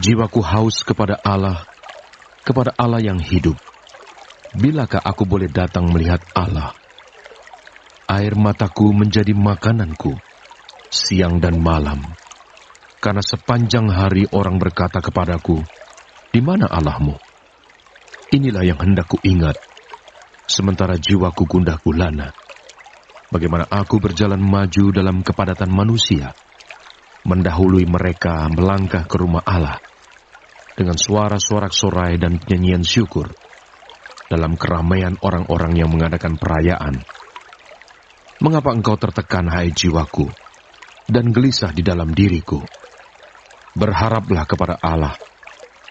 Jiwaku haus kepada Allah yang hidup. Bilakah aku boleh datang melihat Allah? Air mataku menjadi makananku, siang dan malam. Karena sepanjang hari orang berkata kepadaku, "Di mana Allahmu?" Inilah yang hendak ku ingat, sementara jiwaku gundah gulana. Bagaimana aku berjalan maju dalam kepadatan manusia, mendahului mereka melangkah ke rumah Allah, dengan suara sorak-sorai dan nyanyian syukur, dalam keramaian orang-orang yang mengadakan perayaan. Mengapa engkau tertekan, hai jiwaku, dan gelisah di dalam diriku? Berharaplah kepada Allah,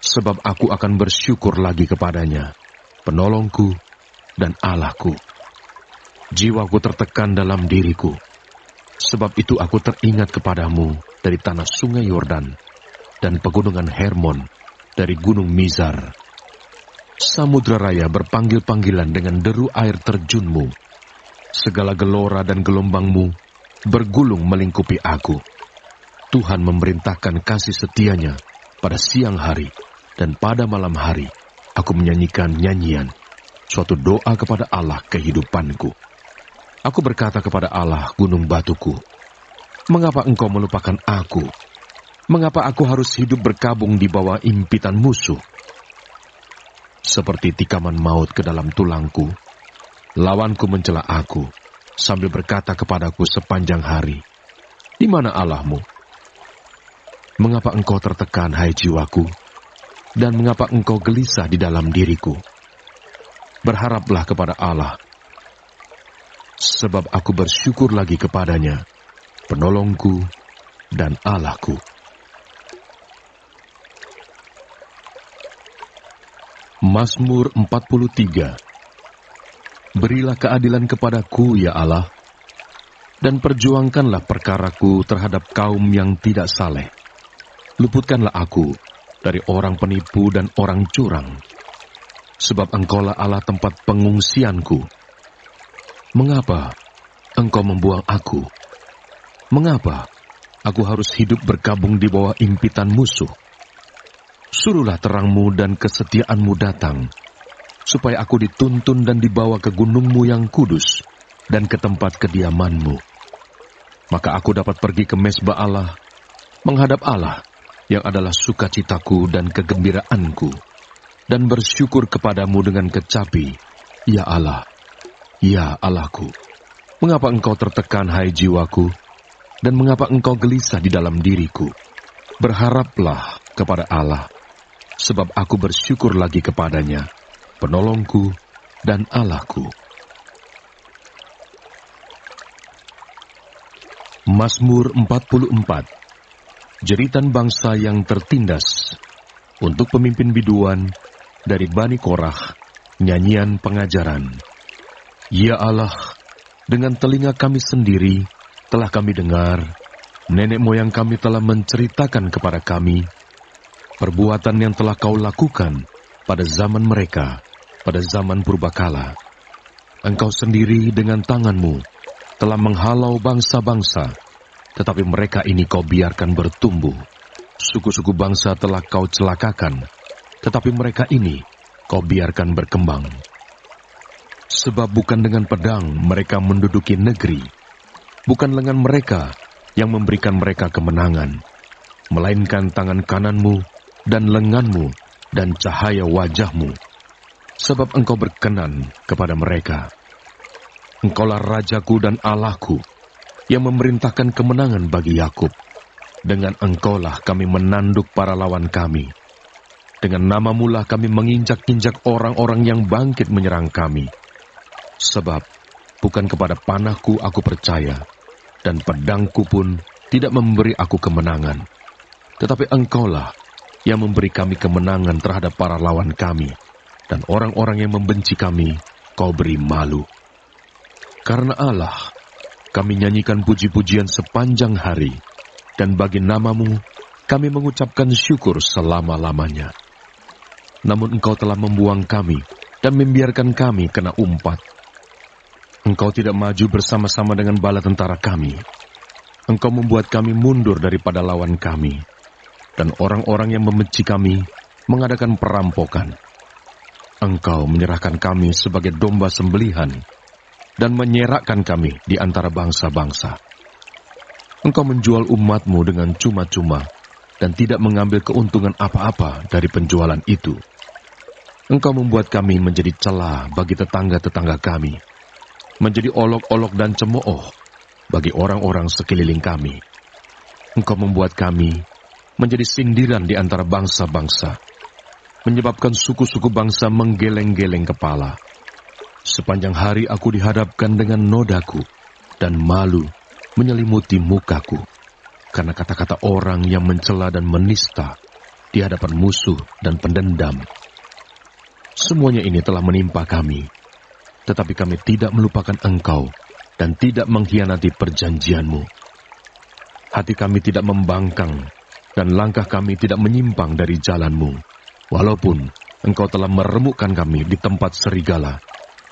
sebab aku akan bersyukur lagi kepadanya, penolongku dan Allahku. Jiwaku tertekan dalam diriku, sebab itu aku teringat kepadamu dari tanah sungai Yordan dan pegunungan Hermon, dari gunung Mizar. Samudra raya berpanggil-panggilan dengan deru air terjunmu. Segala gelora dan gelombangmu bergulung melingkupi aku. Tuhan memerintahkan kasih setianya pada siang hari, dan pada malam hari aku menyanyikan nyanyian, suatu doa kepada Allah kehidupanku. Aku berkata kepada Allah, gunung batuku, "Mengapa engkau melupakan aku? Mengapa aku harus hidup berkabung di bawah impitan musuh?" Seperti tikaman maut ke dalam tulangku, lawanku mencela aku, sambil berkata kepadaku sepanjang hari, "Di mana Allahmu?" Mengapa engkau tertekan, hai jiwaku? Dan mengapa engkau gelisah di dalam diriku? Berharaplah kepada Allah, sebab aku bersyukur lagi kepadanya, penolongku dan Allahku. Mazmur 43. Berilah keadilan kepadaku, ya Allah, dan perjuangkanlah perkaraku terhadap kaum yang tidak saleh. Luputkanlah aku dari orang penipu dan orang curang, sebab Engkaulah Allah tempat pengungsianku. Mengapa Engkau membuang aku? Mengapa aku harus hidup berkabung di bawah impitan musuh? Suruhlah terangmu dan kesetiaanmu datang, supaya aku dituntun dan dibawa ke gunungmu yang kudus dan ke tempat kediamanmu. Maka aku dapat pergi ke mezbah Allah, menghadap Allah yang adalah sukacitaku dan kegembiraanku, dan bersyukur kepadamu dengan kecapi, ya Allah, ya Allahku. Mengapa engkau tertekan, hai jiwaku, dan mengapa engkau gelisah di dalam diriku? Berharaplah kepada Allah, sebab aku bersyukur lagi kepadanya, penolongku dan Allahku. Mazmur 44. Jeritan bangsa yang tertindas. Untuk pemimpin biduan dari Bani Korah, nyanyian pengajaran. Ya Allah, dengan telinga kami sendiri telah kami dengar, nenek moyang kami telah menceritakan kepada kami, perbuatan yang telah kau lakukan pada zaman mereka, pada zaman purbakala. Engkau sendiri dengan tanganmu telah menghalau bangsa-bangsa, tetapi mereka ini kau biarkan bertumbuh. Suku-suku bangsa telah kau celakakan, tetapi mereka ini kau biarkan berkembang. Sebab bukan dengan pedang mereka menduduki negeri, bukan lengan mereka yang memberikan mereka kemenangan, melainkan tangan kananmu dan lenganmu dan cahaya wajahmu, sebab engkau berkenan kepada mereka. Engkaulah Rajaku dan Allahku, yang memerintahkan kemenangan bagi Yakub. Dengan engkaulah kami menanduk para lawan kami. Dengan namamulah kami menginjak-injak orang-orang yang bangkit menyerang kami. Sebab bukan kepada panahku aku percaya, dan pedangku pun tidak memberi aku kemenangan. Tetapi engkaulah yang memberi kami kemenangan terhadap para lawan kami, dan orang-orang yang membenci kami kau beri malu. Karena Allah, kami nyanyikan puji-pujian sepanjang hari, dan bagi namamu kami mengucapkan syukur selama-lamanya. Namun engkau telah membuang kami dan membiarkan kami kena umpat. Engkau tidak maju bersama-sama dengan bala tentara kami. Engkau membuat kami mundur daripada lawan kami, dan orang-orang yang membenci kami mengadakan perampokan. Engkau menyerahkan kami sebagai domba sembelihan, dan menyerakkan kami di antara bangsa-bangsa. Engkau menjual umatmu dengan cuma-cuma, dan tidak mengambil keuntungan apa-apa dari penjualan itu. Engkau membuat kami menjadi celah bagi tetangga-tetangga kami, menjadi olok-olok dan cemooh bagi orang-orang sekeliling kami. Engkau membuat kami menjadi sindiran di antara bangsa-bangsa, menyebabkan suku-suku bangsa menggeleng-geleng kepala. Sepanjang hari aku dihadapkan dengan nodaku, dan malu menyelimuti mukaku, karena kata-kata orang yang mencela dan menista di hadapan musuh dan pendendam. Semuanya ini telah menimpa kami, tetapi kami tidak melupakan Engkau dan tidak mengkhianati perjanjian-Mu. Hati kami tidak membangkang, dan langkah kami tidak menyimpang dari jalan-Mu, walaupun Engkau telah meremukkan kami di tempat serigala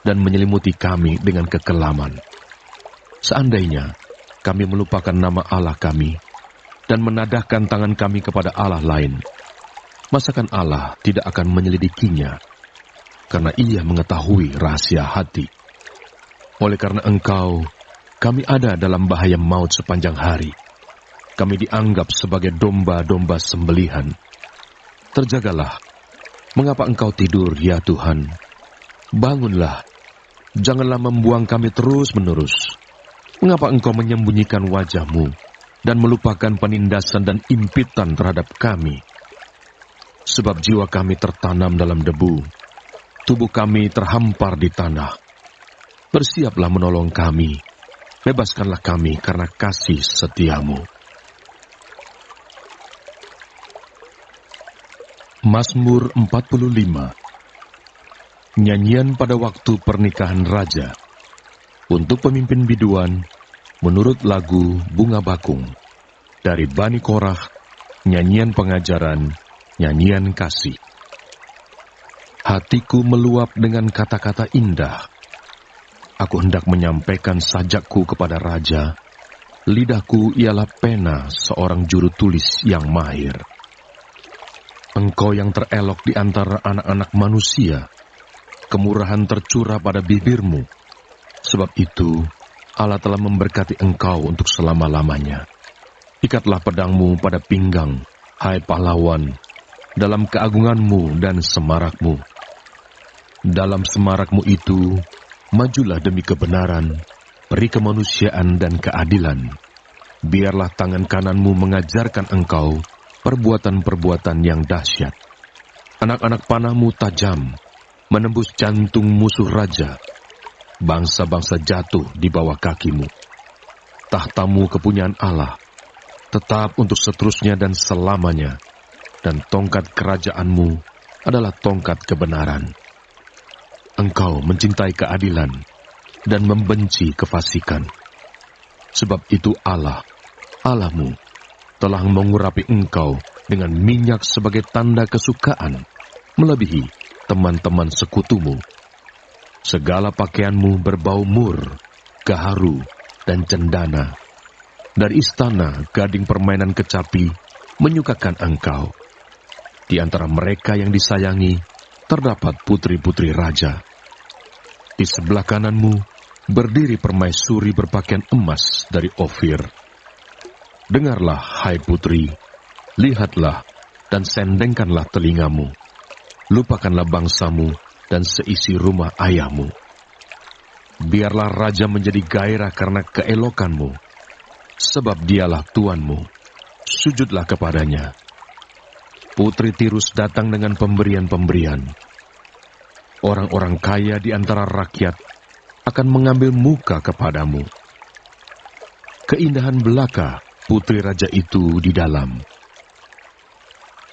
dan menyelimuti kami dengan kekelaman. Seandainya kami melupakan nama Allah kami dan menadahkan tangan kami kepada Allah lain, masakan Allah tidak akan menyelidikinya, karena Ia mengetahui rahasia hati. Oleh karena Engkau, kami ada dalam bahaya maut sepanjang hari. Kami dianggap sebagai domba-domba sembelihan. Terjagalah, mengapa Engkau tidur, ya Tuhan? Bangunlah, janganlah membuang kami terus-menerus. Mengapa Engkau menyembunyikan wajah-Mu dan melupakan penindasan dan impitan terhadap kami? Sebab jiwa kami tertanam dalam debu, tubuh kami terhampar di tanah. Bersiaplah menolong kami, bebaskanlah kami karena kasih setia-Mu. Mazmur 45. Nyanyian pada waktu pernikahan raja. Untuk pemimpin biduan, menurut lagu Bunga Bakung. Dari Bani Korah, nyanyian pengajaran, nyanyian kasih. Hatiku meluap dengan kata-kata indah. Aku hendak menyampaikan sajakku kepada raja. Lidahku ialah pena seorang juru tulis yang mahir. Engkau yang terelok di antara anak-anak manusia, kemurahan tercurah pada bibirmu. Sebab itu, Allah telah memberkati engkau untuk selama-lamanya. Ikatlah pedangmu pada pinggang, hai pahlawan, dalam keagunganmu dan semarakmu. Dalam semarakmu itu, majulah demi kebenaran, peri kemanusiaan dan keadilan. Biarlah tangan kananmu mengajarkan engkau perbuatan-perbuatan yang dahsyat. Anak-anak panahmu tajam, menembus jantung musuh raja. Bangsa-bangsa jatuh di bawah kakimu. Tahtamu kepunyaan Allah, tetap untuk seterusnya dan selamanya, dan tongkat kerajaanmu adalah tongkat kebenaran. Engkau mencintai keadilan dan membenci kefasikan. Sebab itu Allah, Allahmu, telah mengurapi engkau dengan minyak sebagai tanda kesukaan, melebihi teman-teman sekutumu. Segala pakaianmu berbau mur, gaharu, dan cendana. Dari istana gading permainan kecapi menyukakan engkau. Di antara mereka yang disayangi, terdapat putri-putri raja. Di sebelah kananmu berdiri permaisuri berpakaian emas dari Ofir. Dengarlah, hai putri, lihatlah, dan sendengkanlah telingamu. Lupakanlah bangsamu dan seisi rumah ayahmu. Biarlah raja menjadi gairah karena keelokanmu, sebab dialah Tuanmu. Sujudlah kepadanya. Putri Tirus datang dengan pemberian-pemberian. Orang-orang kaya di antara rakyat akan mengambil muka kepadamu. Keindahan belaka putri raja itu di dalam.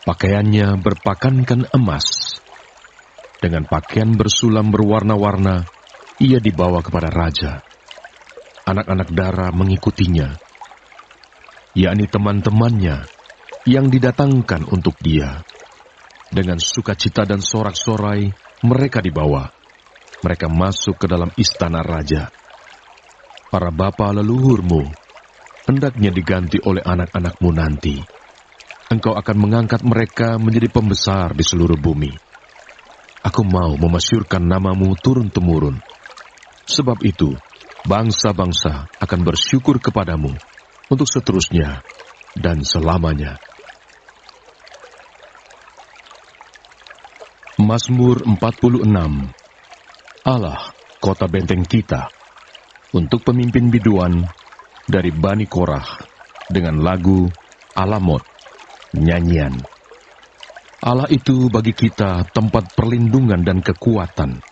Pakaiannya berpakankan emas. Dengan pakaian bersulam berwarna-warna, ia dibawa kepada raja. Anak-anak dara mengikutinya, yakni teman-temannya yang didatangkan untuk dia. Dengan sukacita dan sorak-sorai mereka dibawa. Mereka masuk ke dalam istana raja. Para bapa leluhurmu hendaknya diganti oleh anak-anakmu nanti. Engkau akan mengangkat mereka menjadi pembesar di seluruh bumi. Aku mau memasyurkan namamu turun-temurun. Sebab itu, bangsa-bangsa akan bersyukur kepadamu untuk seterusnya dan selamanya. Mazmur 46. Allah, kota benteng kita. Untuk pemimpin biduan dari Bani Korah dengan lagu Alamot, nyanyian. Allah itu bagi kita tempat perlindungan dan kekuatan.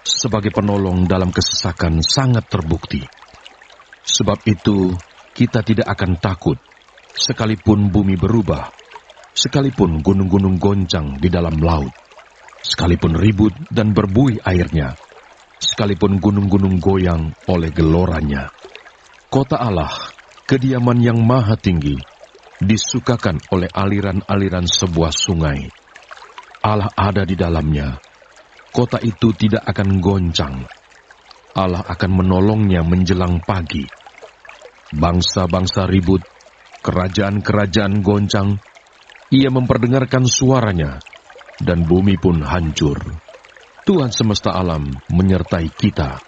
Sebagai penolong dalam kesesakan sangat terbukti. Sebab itu kita tidak akan takut, sekalipun bumi berubah, sekalipun gunung-gunung goncang di dalam laut, sekalipun ribut dan berbuih airnya, sekalipun gunung-gunung goyang oleh geloranya. Kota Allah, kediaman yang maha tinggi, disukakan oleh aliran-aliran sebuah sungai. Allah ada di dalamnya. Kota itu tidak akan goncang. Allah akan menolongnya menjelang pagi. Bangsa-bangsa ribut, kerajaan-kerajaan goncang. Ia memperdengarkan suaranya, dan bumi pun hancur. Tuhan semesta alam menyertai kita.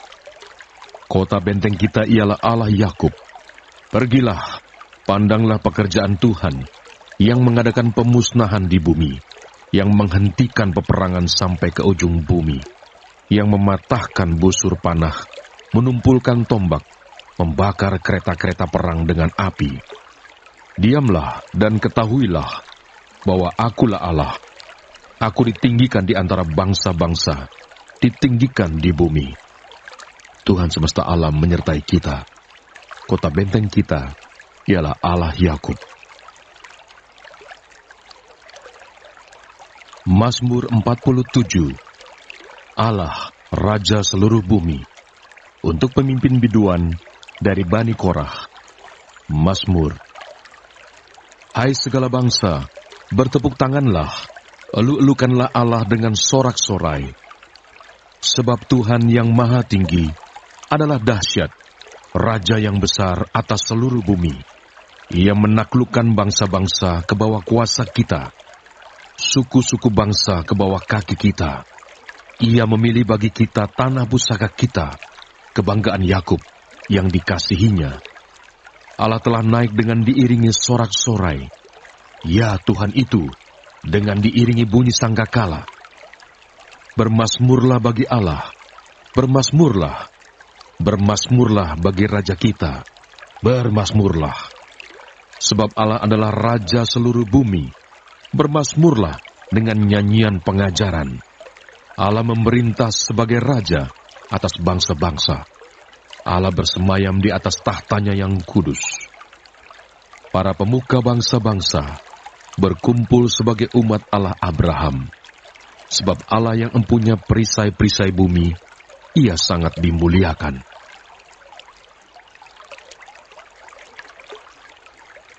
Kota benteng kita ialah Allah Yakub. Pergilah, pandanglah pekerjaan Tuhan, yang mengadakan pemusnahan di bumi, yang menghentikan peperangan sampai ke ujung bumi, yang mematahkan busur panah, menumpulkan tombak, membakar kereta-kereta perang dengan api. Diamlah dan ketahuilah bahwa akulah Allah. Aku ditinggikan di antara bangsa-bangsa, ditinggikan di bumi. Tuhan semesta alam menyertai kita. Kota benteng kita ialah Allah Yakub. Mazmur 47. Allah, Raja seluruh bumi. Untuk pemimpin biduan dari Bani Korah. Mazmur. Hai segala bangsa, bertepuk tanganlah, elu-elukanlah Allah dengan sorak-sorai. Sebab Tuhan yang maha tinggi adalah dahsyat, Raja yang besar atas seluruh bumi. Ia menaklukkan bangsa-bangsa ke bawah kuasa kita, suku-suku bangsa ke bawah kaki kita. Ia memilih bagi kita tanah pusaka kita, kebanggaan Yakub yang dikasihinya. Allah telah naik dengan diiringi sorak-sorai. Ya Tuhan itu, dengan diiringi bunyi sangkakala. Bermasmurlah bagi Allah, bermasmurlah, bermasmurlah bagi Raja kita, bermasmurlah. Sebab Allah adalah Raja seluruh bumi, bermasmurlah dengan nyanyian pengajaran. Allah memerintah sebagai Raja atas bangsa-bangsa. Allah bersemayam di atas tahtanya yang kudus. Para pemuka bangsa-bangsa berkumpul sebagai umat Allah Abraham. Sebab Allah yang empunya perisai-perisai bumi, Ia sangat dimuliakan.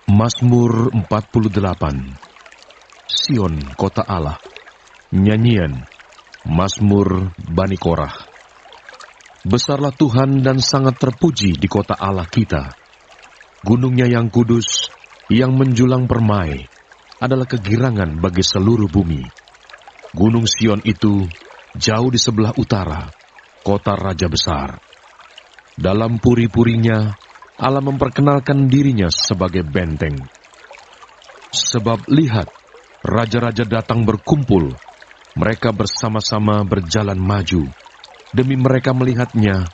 Mazmur 48. Sion, kota Allah. Nyanyian, Mazmur Bani Korah. Besarlah Tuhan dan sangat terpuji di kota Allah kita. Gunungnya yang kudus, yang menjulang permai, adalah kegirangan bagi seluruh bumi. Gunung Sion itu jauh di sebelah utara, kota raja besar. Dalam puri-purinya, Allah memperkenalkan dirinya sebagai benteng. Sebab lihat, raja-raja datang berkumpul, mereka bersama-sama berjalan maju. Demi mereka melihatnya,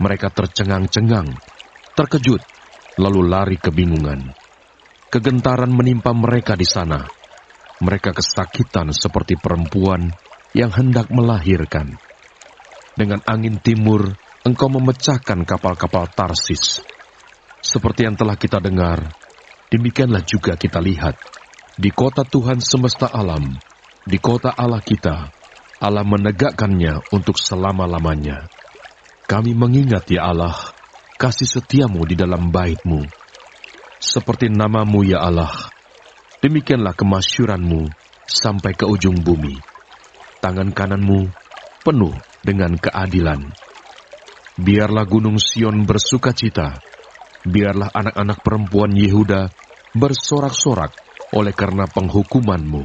mereka tercengang-cengang, terkejut, lalu lari kebingungan. Kegentaran menimpa mereka di sana. Mereka kesakitan seperti perempuan yang hendak melahirkan. Dengan angin timur, engkau memecahkan kapal-kapal Tarsis. Seperti yang telah kita dengar, demikianlah juga kita lihat. Di kota Tuhan semesta alam, di kota Allah kita, Allah menegakkannya untuk selama-lamanya. Kami mengingat, ya Allah, kasih setiamu di dalam bait-Mu. Seperti nama-Mu, ya Allah, demikianlah kemasyuran-Mu sampai ke ujung bumi. Tangan kanan-Mu penuh dengan keadilan. Biarlah gunung Sion bersukacita, biarlah anak-anak perempuan Yehuda bersorak-sorak oleh karena penghukuman-Mu.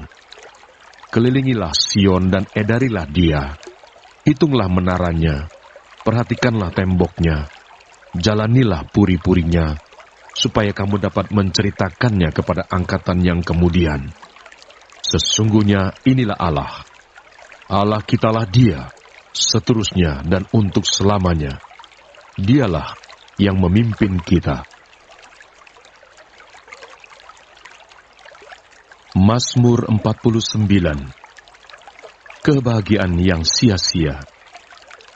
Kelilingilah Sion dan edarilah dia. Hitunglah menaranya, perhatikanlah temboknya, jalanilah puri-purinya, supaya kamu dapat menceritakannya kepada angkatan yang kemudian. Sesungguhnya inilah Allah. Allah kitalah Dia, seterusnya dan untuk selamanya. Dialah yang memimpin kita. Mazmur 49. Kebahagiaan yang sia-sia.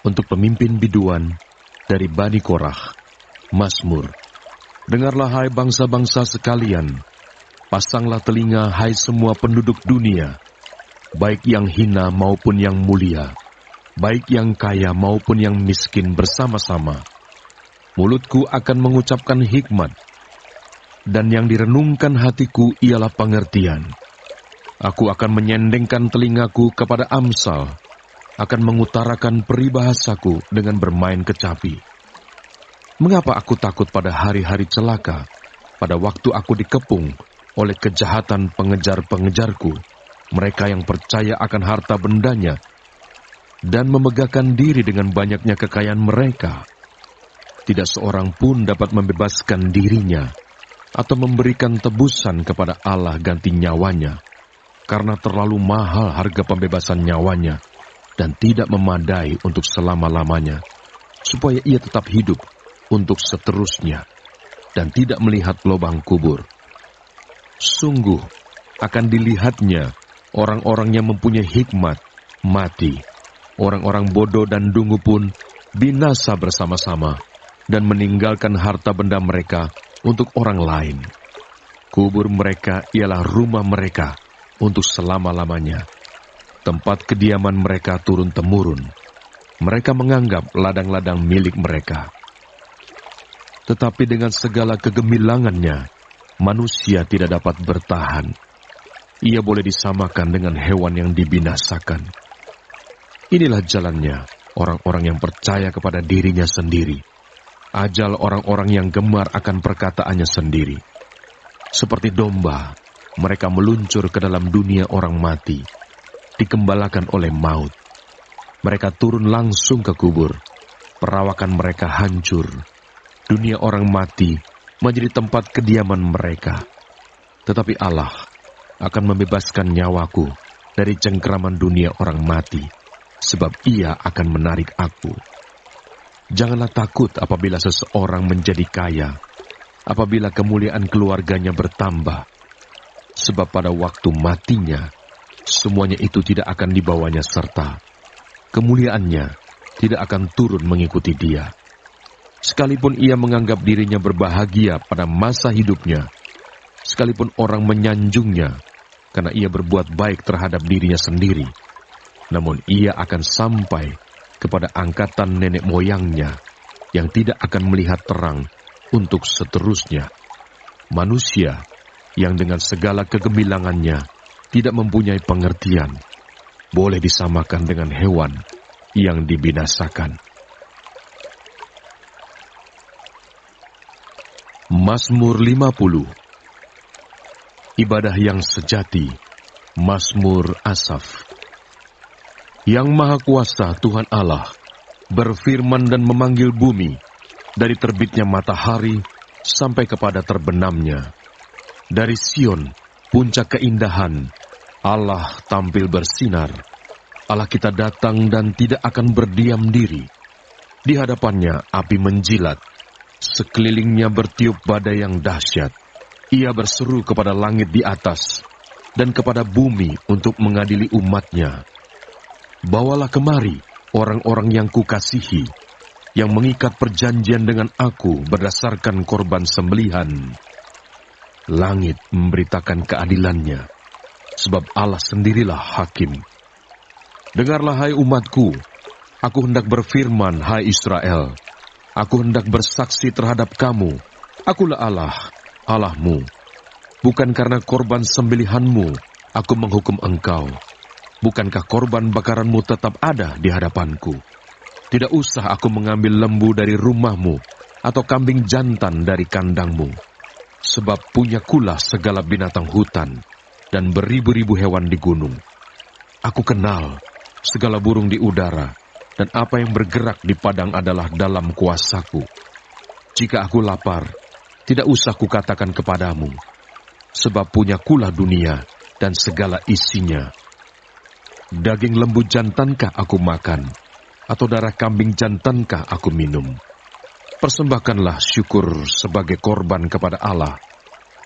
Untuk pemimpin biduan dari Bani Korah. Mazmur. Dengarlah hai bangsa-bangsa sekalian, pasanglah telinga hai semua penduduk dunia, baik yang hina maupun yang mulia, baik yang kaya maupun yang miskin bersama-sama. Mulutku akan mengucapkan hikmat, dan yang direnungkan hatiku ialah pengertian. Aku akan menyendengkan telingaku kepada amsal, akan mengutarakan peribahasaku dengan bermain kecapi. Mengapa aku takut pada hari-hari celaka, pada waktu aku dikepung oleh kejahatan pengejar-pengejarku, mereka yang percaya akan harta bendanya, dan memegahkan diri dengan banyaknya kekayaan mereka. Tidak seorang pun dapat membebaskan dirinya, atau memberikan tebusan kepada Allah ganti nyawanya, karena terlalu mahal harga pembebasan nyawanya, dan tidak memadai untuk selama-lamanya, supaya ia tetap hidup untuk seterusnya, dan tidak melihat lubang kubur. Sungguh, akan dilihatnya orang-orang yang mempunyai hikmat mati, orang-orang bodoh dan dungu pun binasa bersama-sama, dan meninggalkan harta benda mereka untuk orang lain. Kubur mereka ialah rumah mereka untuk selama-lamanya. Tempat kediaman mereka turun-temurun. Mereka menganggap ladang-ladang milik mereka. Tetapi dengan segala kegemilangannya, manusia tidak dapat bertahan. Ia boleh disamakan dengan hewan yang dibinasakan. Inilah jalannya orang-orang yang percaya kepada dirinya sendiri. Ajal orang-orang yang gemar akan perkataannya sendiri. Seperti domba, mereka meluncur ke dalam dunia orang mati, dikembalakan oleh maut. Mereka turun langsung ke kubur, perawakan mereka hancur. Dunia orang mati menjadi tempat kediaman mereka. Tetapi Allah akan membebaskan nyawaku dari cengkraman dunia orang mati, sebab Ia akan menarik aku. Janganlah takut apabila seseorang menjadi kaya, apabila kemuliaan keluarganya bertambah, sebab pada waktu matinya, semuanya itu tidak akan dibawanya serta. Kemuliaannya tidak akan turun mengikuti dia. Sekalipun ia menganggap dirinya berbahagia pada masa hidupnya, sekalipun orang menyanjungnya, karena ia berbuat baik terhadap dirinya sendiri, namun ia akan sampai kepada angkatan nenek moyangnya yang tidak akan melihat terang untuk seterusnya. Manusia yang dengan segala kegemilangannya tidak mempunyai pengertian, boleh disamakan dengan hewan yang dibinasakan. Mazmur 50. Ibadah yang sejati. Mazmur Asaf. Yang Maha Kuasa Tuhan Allah, berfirman dan memanggil bumi, dari terbitnya matahari sampai kepada terbenamnya. Dari Sion, puncak keindahan, Allah tampil bersinar. Allah kita datang dan tidak akan berdiam diri. Di hadapannya api menjilat, sekelilingnya bertiup badai yang dahsyat. Ia berseru kepada langit di atas dan kepada bumi untuk mengadili umatnya. Bawalah kemari orang-orang yang kukasihi, yang mengikat perjanjian dengan aku berdasarkan korban sembelihan. Langit memberitakan keadilannya, sebab Allah sendirilah hakim. Dengarlah hai umatku, aku hendak berfirman hai Israel. Aku hendak bersaksi terhadap kamu. Akulah Allah, Allahmu. Bukan karena korban sembelihanmu aku menghukum engkau. Bukankah korban bakaranmu tetap ada di hadapanku? Tidak usah aku mengambil lembu dari rumahmu atau kambing jantan dari kandangmu. Sebab punyakulah segala binatang hutan dan beribu-ribu hewan di gunung. Aku kenal segala burung di udara, dan apa yang bergerak di padang adalah dalam kuasaku. Jika aku lapar, tidak usah kukatakan kepadamu, sebab punyakulah dunia dan segala isinya. Daging lembu jantankah aku makan, atau darah kambing jantankah aku minum? Persembahkanlah syukur sebagai korban kepada Allah,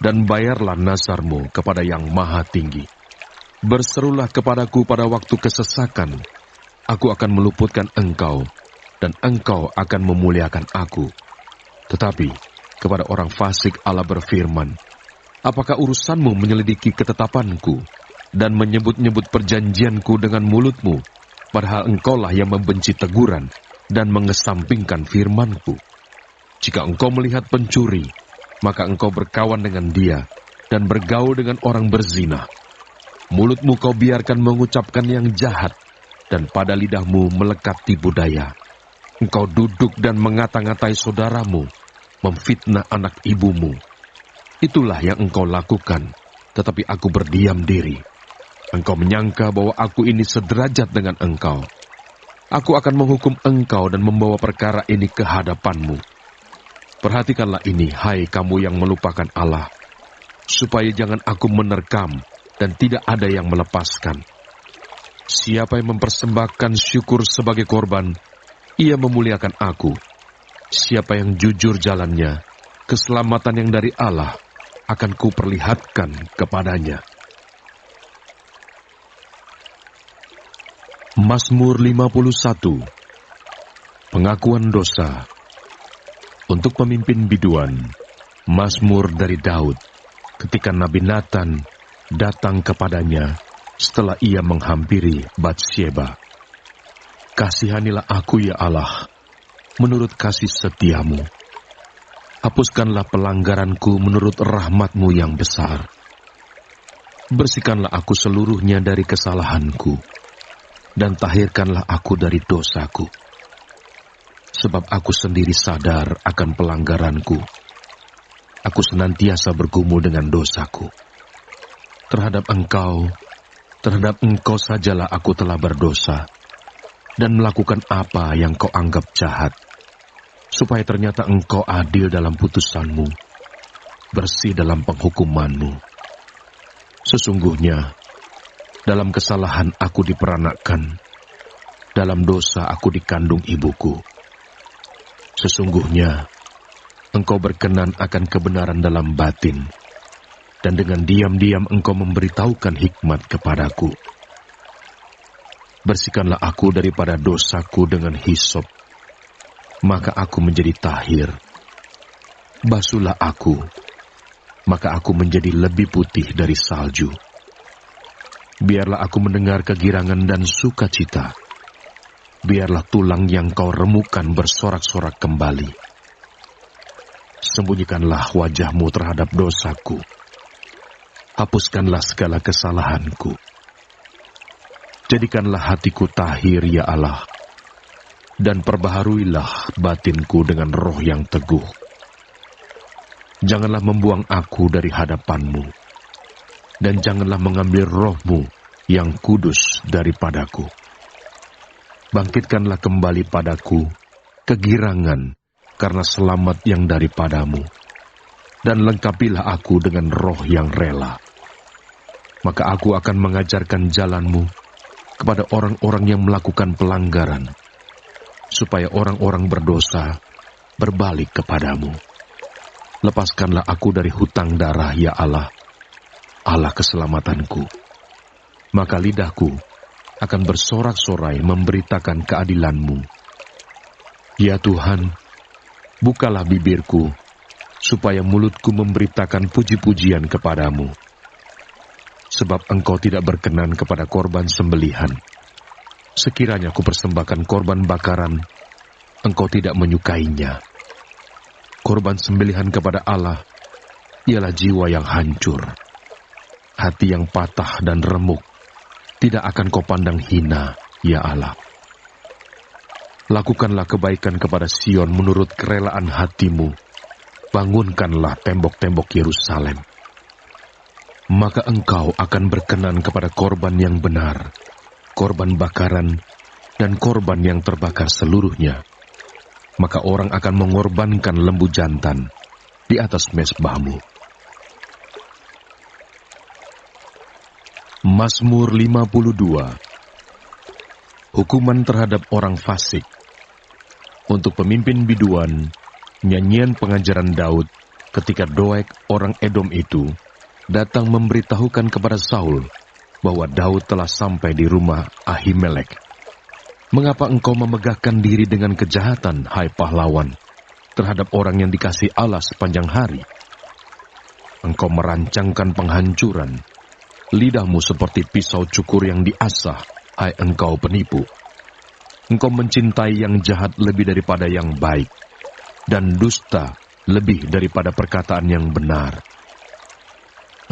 dan bayarlah nazarmu kepada Yang Maha Tinggi. Berserulah kepadaku pada waktu kesesakan, aku akan meluputkan engkau, dan engkau akan memuliakan aku. Tetapi kepada orang fasik Allah berfirman, apakah urusanmu menyelidiki ketetapanku, dan menyebut-nyebut perjanjianku dengan mulutmu, padahal engkaulah yang membenci teguran, dan mengesampingkan firmanku? Jika engkau melihat pencuri, maka engkau berkawan dengan dia, dan bergaul dengan orang berzina. Mulutmu kau biarkan mengucapkan yang jahat, dan pada lidahmu melekat tipu daya. Engkau duduk dan mengata-ngatai saudaramu, memfitnah anak ibumu. Itulah yang engkau lakukan, tetapi aku berdiam diri. Engkau menyangka bahwa aku ini sederajat dengan engkau. Aku akan menghukum engkau dan membawa perkara ini ke hadapanmu. Perhatikanlah ini, hai kamu yang melupakan Allah, supaya jangan aku menerkam dan tidak ada yang melepaskan. Siapa yang mempersembahkan syukur sebagai korban, ia memuliakan aku. Siapa yang jujur jalannya, keselamatan yang dari Allah akan kuperlihatkan kepadanya. Mazmur 51. Pengakuan dosa. Untuk pemimpin biduan, Mazmur dari Daud, ketika Nabi Nathan datang kepadanya setelah ia menghampiri Batsyeba. Kasihanilah aku ya Allah, menurut kasih setiamu. Hapuskanlah pelanggaranku menurut rahmatmu yang besar. Bersihkanlah aku seluruhnya dari kesalahanku, dan tahirkanlah aku dari dosaku. Sebab aku sendiri sadar akan pelanggaranku. Aku senantiasa bergumul dengan dosaku. Terhadap engkau sajalah aku telah berdosa, dan melakukan apa yang kau anggap jahat, supaya ternyata engkau adil dalam putusanmu, bersih dalam penghukumanmu. Sesungguhnya, dalam kesalahan aku diperanakkan, dalam dosa aku dikandung ibuku. Sesungguhnya, engkau berkenan akan kebenaran dalam batin, dan dengan diam-diam engkau memberitahukan hikmat kepadaku. Bersihkanlah aku daripada dosaku dengan hisop, maka aku menjadi tahir. Basuhlah aku, maka aku menjadi lebih putih dari salju. Biarlah aku mendengar kegirangan dan sukacita. Biarlah tulang yang kau remukkan bersorak-sorak kembali. Sembunyikanlah wajahmu terhadap dosaku. Hapuskanlah segala kesalahanku. Jadikanlah hatiku tahir ya Allah, dan perbaharuilah batinku dengan roh yang teguh. Janganlah membuang aku dari hadapanmu, dan janganlah mengambil rohmu yang kudus daripadaku. Bangkitkanlah kembali padaku kegirangan karena selamat yang daripadamu, dan lengkapilah aku dengan roh yang rela. Maka aku akan mengajarkan jalanmu kepada orang-orang yang melakukan pelanggaran, supaya orang-orang berdosa berbalik kepadamu. Lepaskanlah aku dari hutang darah, ya Allah, Allah keselamatanku. Maka lidahku akan bersorak-sorai memberitakan keadilan-Mu. Ya Tuhan, bukalah bibirku, supaya mulutku memberitakan puji-pujian kepadamu. Sebab Engkau tidak berkenan kepada korban sembelihan. Sekiranya ku persembahkan korban bakaran, Engkau tidak menyukainya. Korban sembelihan kepada Allah ialah jiwa yang hancur. Hati yang patah dan remuk tidak akan Kau pandang hina, ya Allah. Lakukanlah kebaikan kepada Sion menurut kerelaan hati-Mu. Bangunkanlah tembok-tembok Yerusalem. Maka Engkau akan berkenan kepada korban yang benar, korban bakaran, dan korban yang terbakar seluruhnya. Maka orang akan mengorbankan lembu jantan di atas mezbah-Mu. Mazmur 52. Hukuman terhadap orang fasik. Untuk pemimpin biduan, nyanyian pengajaran Daud ketika Doeg orang Edom itu datang memberitahukan kepada Saul bahwa Daud telah sampai di rumah Ahimelek. Mengapa engkau memegahkan diri dengan kejahatan, hai pahlawan, terhadap orang yang dikasihi Allah sepanjang hari? Engkau merancangkan penghancuran. Lidahmu seperti pisau cukur yang diasah, hai engkau penipu. Engkau mencintai yang jahat lebih daripada yang baik, dan dusta lebih daripada perkataan yang benar.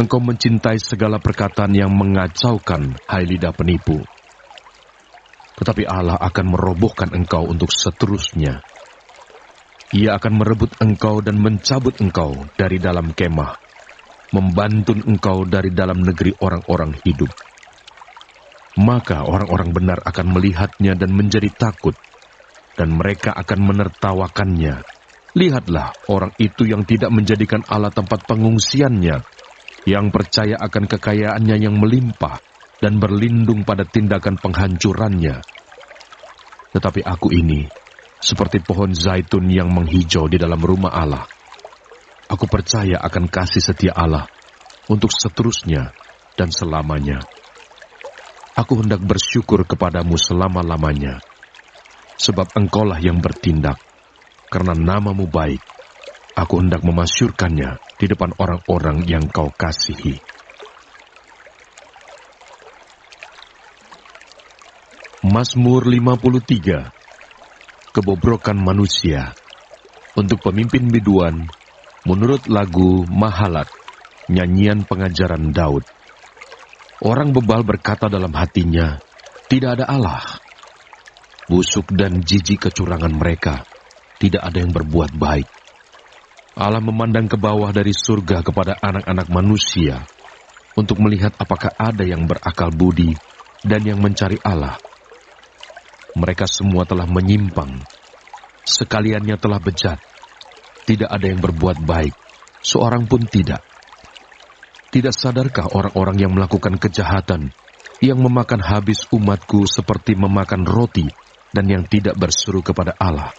Engkau mencintai segala perkataan yang mengacaukan, hai lidah penipu. Tetapi Allah akan merobohkan engkau untuk seterusnya. Ia akan merebut engkau dan mencabut engkau dari dalam kemah, membantun engkau dari dalam negeri orang-orang hidup. Maka orang-orang benar akan melihatnya dan menjadi takut, dan mereka akan menertawakannya. Lihatlah orang itu yang tidak menjadikan Allah tempat pengungsiannya, yang percaya akan kekayaannya yang melimpah dan berlindung pada tindakan penghancurannya. Tetapi aku ini seperti pohon zaitun yang menghijau di dalam rumah Allah. Aku percaya akan kasih setia Allah untuk seterusnya dan selamanya. Aku hendak bersyukur kepadamu selama-lamanya, sebab engkaulah yang bertindak, karena namamu baik. Aku hendak memasyurkannya di depan orang-orang yang kau kasihi. Mazmur 53. Kebobrokan manusia. Untuk pemimpin biduan, menurut lagu Mahalat, nyanyian pengajaran Daud. Orang bebal berkata dalam hatinya, tidak ada Allah. Busuk dan jijik kecurangan mereka, tidak ada yang berbuat baik. Allah memandang ke bawah dari surga kepada anak-anak manusia untuk melihat apakah ada yang berakal budi dan yang mencari Allah. Mereka semua telah menyimpang, sekaliannya telah bejat. Tidak ada yang berbuat baik, seorang pun tidak. Tidak sadarkah orang-orang yang melakukan kejahatan, yang memakan habis umatku seperti memakan roti dan yang tidak berseru kepada Allah?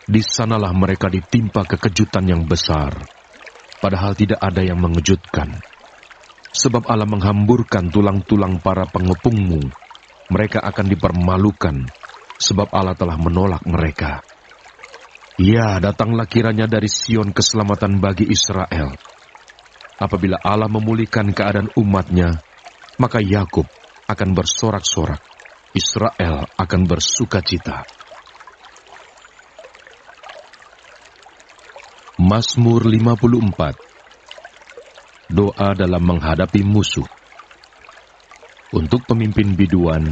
Di sanalah mereka ditimpa kekejutan yang besar, padahal tidak ada yang mengejutkan. Sebab Allah menghamburkan tulang-tulang para pengepungmu, mereka akan dipermalukan, sebab Allah telah menolak mereka. Ya, datanglah kiranya dari Sion keselamatan bagi Israel. Apabila Allah memulihkan keadaan umatnya, maka Yakub akan bersorak-sorak, Israel akan bersukacita. Mazmur 54. Doa dalam menghadapi musuh. Untuk pemimpin biduan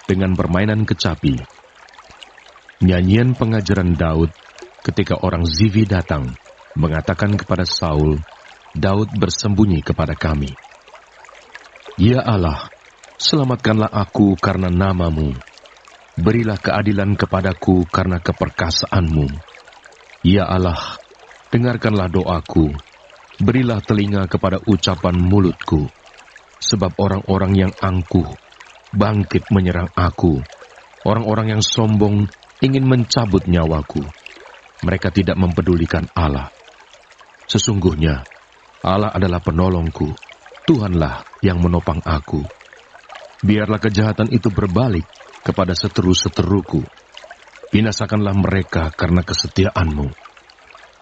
dengan permainan kecapi. Nyanyian pengajaran Daud ketika orang Zivi datang mengatakan kepada Saul, Daud bersembunyi kepada kami. Ya Allah, selamatkanlah aku karena namamu. Berilah keadilan kepadaku karena keperkasaanmu. Ya Allah, dengarkanlah doaku. Berilah telinga kepada ucapan mulutku. Sebab orang-orang yang angkuh bangkit menyerang aku. Orang-orang yang sombong ingin mencabut nyawaku. Mereka tidak mempedulikan Allah. Sesungguhnya, Allah adalah penolongku. Tuhanlah yang menopang aku. Biarlah kejahatan itu berbalik kepada seteru-seteruku. Binasakanlah mereka karena kesetiaan-Mu.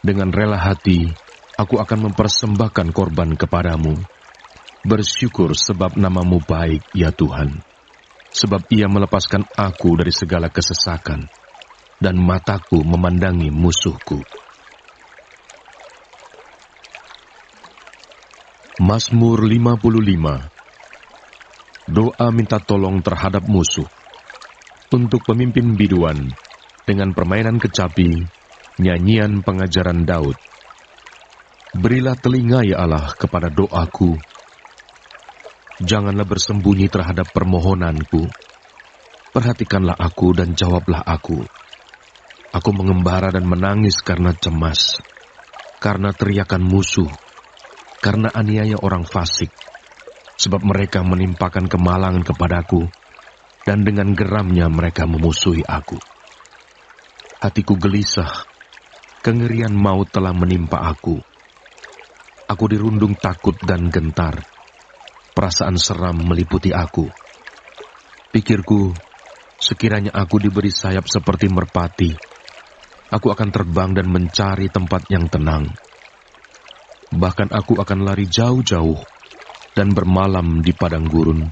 Dengan rela hati, aku akan mempersembahkan korban kepadamu. Bersyukur sebab nama-Mu baik, ya Tuhan. Sebab Ia melepaskan aku dari segala kesesakan, dan mataku memandangi musuhku. Mazmur 55. Doa minta tolong terhadap musuh. Untuk pemimpin biduan, dengan permainan kecapi, nyanyian pengajaran Daud. Berilah telinga, ya Allah, kepada doaku. Janganlah bersembunyi terhadap permohonanku. Perhatikanlah aku dan jawablah aku. Aku mengembara dan menangis karena cemas, karena teriakan musuh, karena aniaya orang fasik, sebab mereka menimpakan kemalangan kepadaku, dan dengan geramnya mereka memusuhi aku. Hatiku gelisah, kengerian maut telah menimpa aku. Aku dirundung takut dan gentar. Perasaan seram meliputi aku. Pikirku, sekiranya aku diberi sayap seperti merpati, aku akan terbang dan mencari tempat yang tenang. Bahkan aku akan lari jauh-jauh dan bermalam di padang gurun.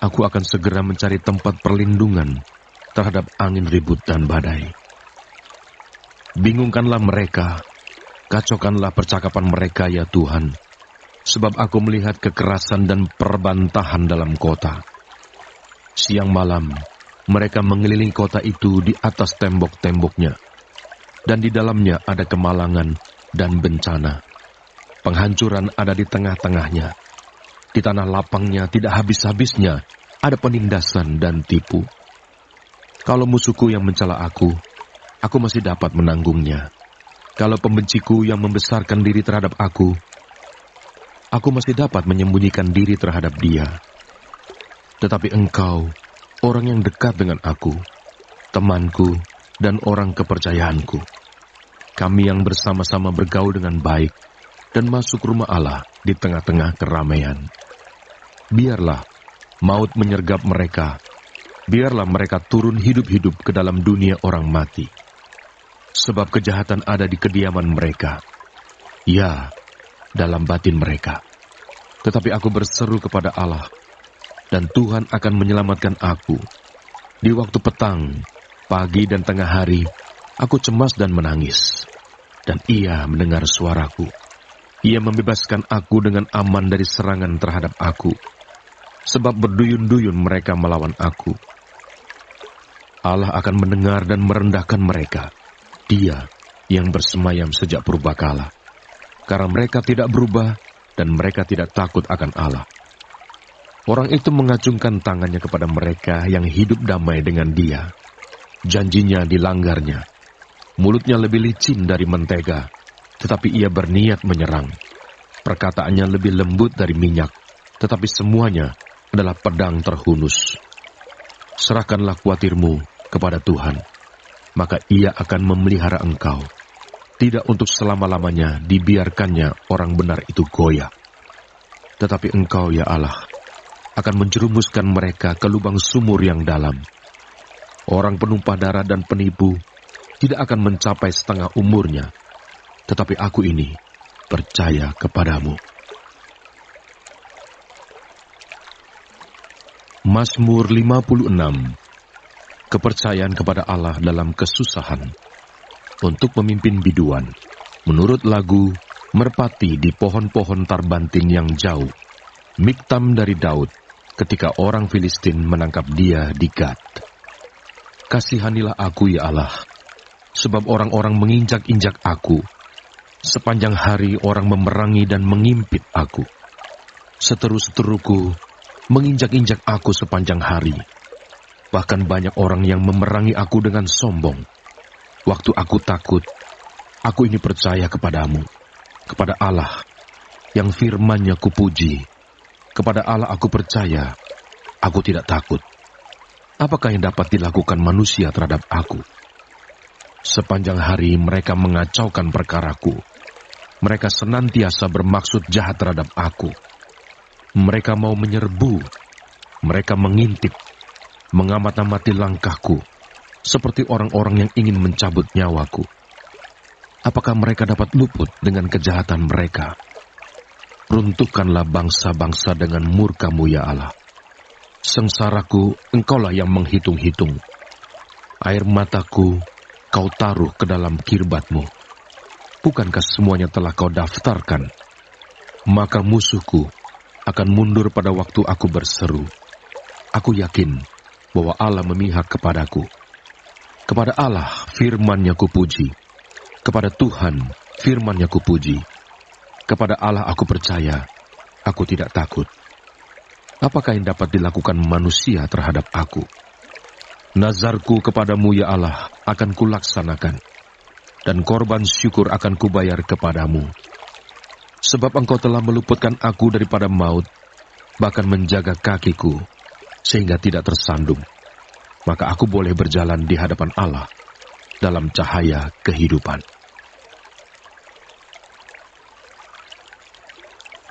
Aku akan segera mencari tempat perlindungan terhadap angin ribut dan badai. Bingungkanlah mereka, kacaukanlah percakapan mereka, ya Tuhan, sebab aku melihat kekerasan dan perbantahan dalam kota. Siang malam, mereka mengelilingi kota itu di atas tembok-temboknya, dan di dalamnya ada kemalangan dan bencana. Penghancuran ada di tengah-tengahnya. Di tanah lapangnya tidak habis-habisnya ada penindasan dan tipu. Kalau musuhku yang mencela aku masih dapat menanggungnya. Kalau pembenciku yang membesarkan diri terhadap aku masih dapat menyembunyikan diri terhadap dia. Tetapi engkau, orang yang dekat dengan aku, temanku dan orang kepercayaanku, kami yang bersama-sama bergaul dengan baik dan masuk rumah Allah di tengah-tengah keramaian. Biarlah maut menyergap mereka. Biarlah mereka turun hidup-hidup ke dalam dunia orang mati. Sebab kejahatan ada di kediaman mereka. Ya, dalam batin mereka. Tetapi aku berseru kepada Allah, dan Tuhan akan menyelamatkan aku. Di waktu petang, pagi dan tengah hari, aku cemas dan menangis. Dan Ia mendengar suaraku. Ia membebaskan aku dengan aman dari serangan terhadap aku. Sebab berduyun-duyun mereka melawan aku. Allah akan mendengar dan merendahkan mereka. Dia yang bersemayam sejak purbakala. Karena mereka tidak berubah dan mereka tidak takut akan Allah. Orang itu mengacungkan tangannya kepada mereka yang hidup damai dengan Dia. Janjinya dilanggarnya. Mulutnya lebih licin dari mentega, tetapi ia berniat menyerang. Perkataannya lebih lembut dari minyak, tetapi semuanya adalah pedang terhunus. Serahkanlah khawatirmu kepada Tuhan, maka Ia akan memelihara engkau. Tidak untuk selama-lamanya dibiarkannya orang benar itu goyah. Tetapi engkau, ya Allah, akan menjerumuskan mereka ke lubang sumur yang dalam. Orang penumpah darah dan penipu tidak akan mencapai setengah umurnya. Tetapi aku ini percaya kepadamu. Mazmur 56. Kepercayaan kepada Allah dalam kesusahan. Untuk pemimpin biduan, menurut lagu Merpati di pohon-pohon tarbantin yang jauh. Miktam dari Daud ketika orang Filistin menangkap dia di Gad. Kasihanilah aku, ya Allah, sebab orang-orang menginjak-injak aku. Sepanjang hari orang memerangi dan mengimpit aku. Seteru-seteruku menginjak-injak aku sepanjang hari. Bahkan banyak orang yang memerangi aku dengan sombong. Waktu aku takut, aku ini percaya kepadamu, kepada Allah, yang firman-Nya kupuji. Kepada Allah aku percaya, aku tidak takut. Apakah yang dapat dilakukan manusia terhadap aku? Sepanjang hari mereka mengacaukan perkaraku. Mereka senantiasa bermaksud jahat terhadap aku. Mereka mau menyerbu. Mereka mengintip, mengamat-amati langkahku, seperti orang-orang yang ingin mencabut nyawaku. Apakah mereka dapat luput dengan kejahatan mereka? Runtuhkanlah bangsa-bangsa dengan murka-Mu, ya Allah. Sengsaraku, Engkaulah yang menghitung-hitung. Air mataku, Kau taruh ke dalam kirbat-Mu. Bukankah semuanya telah Kau daftarkan? Maka musuhku akan mundur pada waktu aku berseru. Aku yakin bahwa Allah memihak kepadaku. Kepada Allah firman-Nya kupuji. Kepada Tuhan firman-Nya kupuji. Kepada Allah aku percaya, aku tidak takut. Apakah yang dapat dilakukan manusia terhadap aku? Nazarku kepadamu, ya Allah, akan kulaksanakan, dan korban syukur akan kubayar kepadamu. Sebab Engkau telah meluputkan aku daripada maut, bahkan menjaga kakiku, sehingga tidak tersandung. Maka aku boleh berjalan di hadapan Allah, dalam cahaya kehidupan.